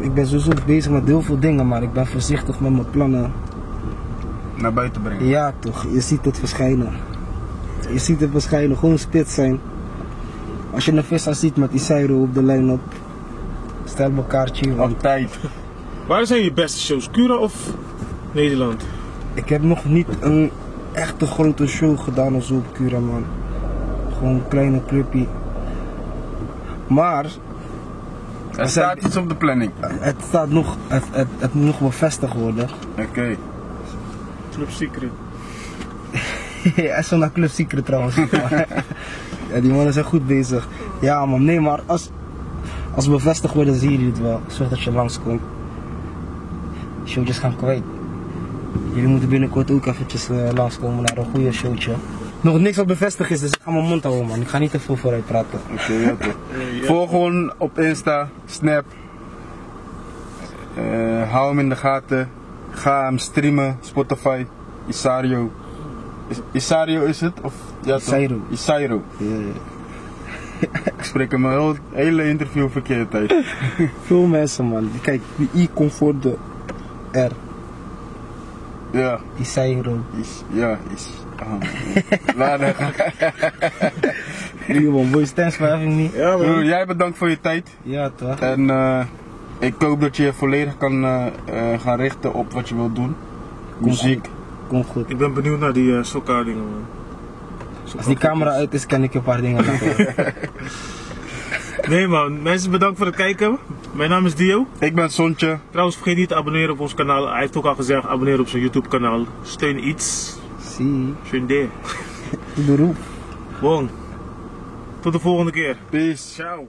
Ik ben sowieso bezig met heel veel dingen, maar ik ben voorzichtig met mijn plannen. naar buiten brengen. Ja toch, je ziet het verschijnen. Je ziet het verschijnen, gewoon spits zijn. Als je een visser ziet met Isairo op de line-up, stel me kaartje. Want Altijd. Waar zijn je beste shows? Cura of Nederland? ik heb nog niet een echte grote show gedaan of zo op Cura, man. Gewoon een kleine clubje. Maar Er staat iets op de planning. het staat nog, het moet nog bevestigd worden. Oké. Club Secret. Hij is zo naar Club Secret trouwens. Ja, die mannen zijn goed bezig. Ja man, nee, maar als bevestigd wordt, dan zien jullie het wel. Zorg dat je langskomt. Showtjes gaan kwijt. Jullie moeten binnenkort ook eventjes langskomen naar een goede showtje. Nog niks wat bevestigd is, dus ik ga mijn mond houden, man. Ik ga niet te veel vooruit praten. Oké, ja toch. Volg gewoon op Insta, Snap. Hou hem in de gaten. Ga hem streamen, Spotify, Isario. Isario is het? Of, ja, toch? Isairo. Isairo. Ja, ja. Ik spreek hem een hele interview verkeerd uit. Veel mensen, man. Kijk, die I komt voor de R. Ja, Isairo. is. Laat het. Jullie man, boys, thanks for having me. Ja, Broer, jij bedankt voor je tijd. Ja, toch? En ik hoop dat je je volledig kan gaan richten op wat je wilt doen. Muziek. Kom goed. Ik ben benieuwd naar die sokka dingen, man. Als die camera uit is, kan ik je een paar dingen laten. Nee man, mensen bedankt voor het kijken. Mijn naam is Dio. Ik ben Sontje. Trouwens, vergeet niet te abonneren op ons kanaal. Hij heeft ook al gezegd, abonneer op zijn YouTube kanaal. Steun iets. Zie, Steun de. beroep. Bon. Tot de volgende keer. Peace. Ciao.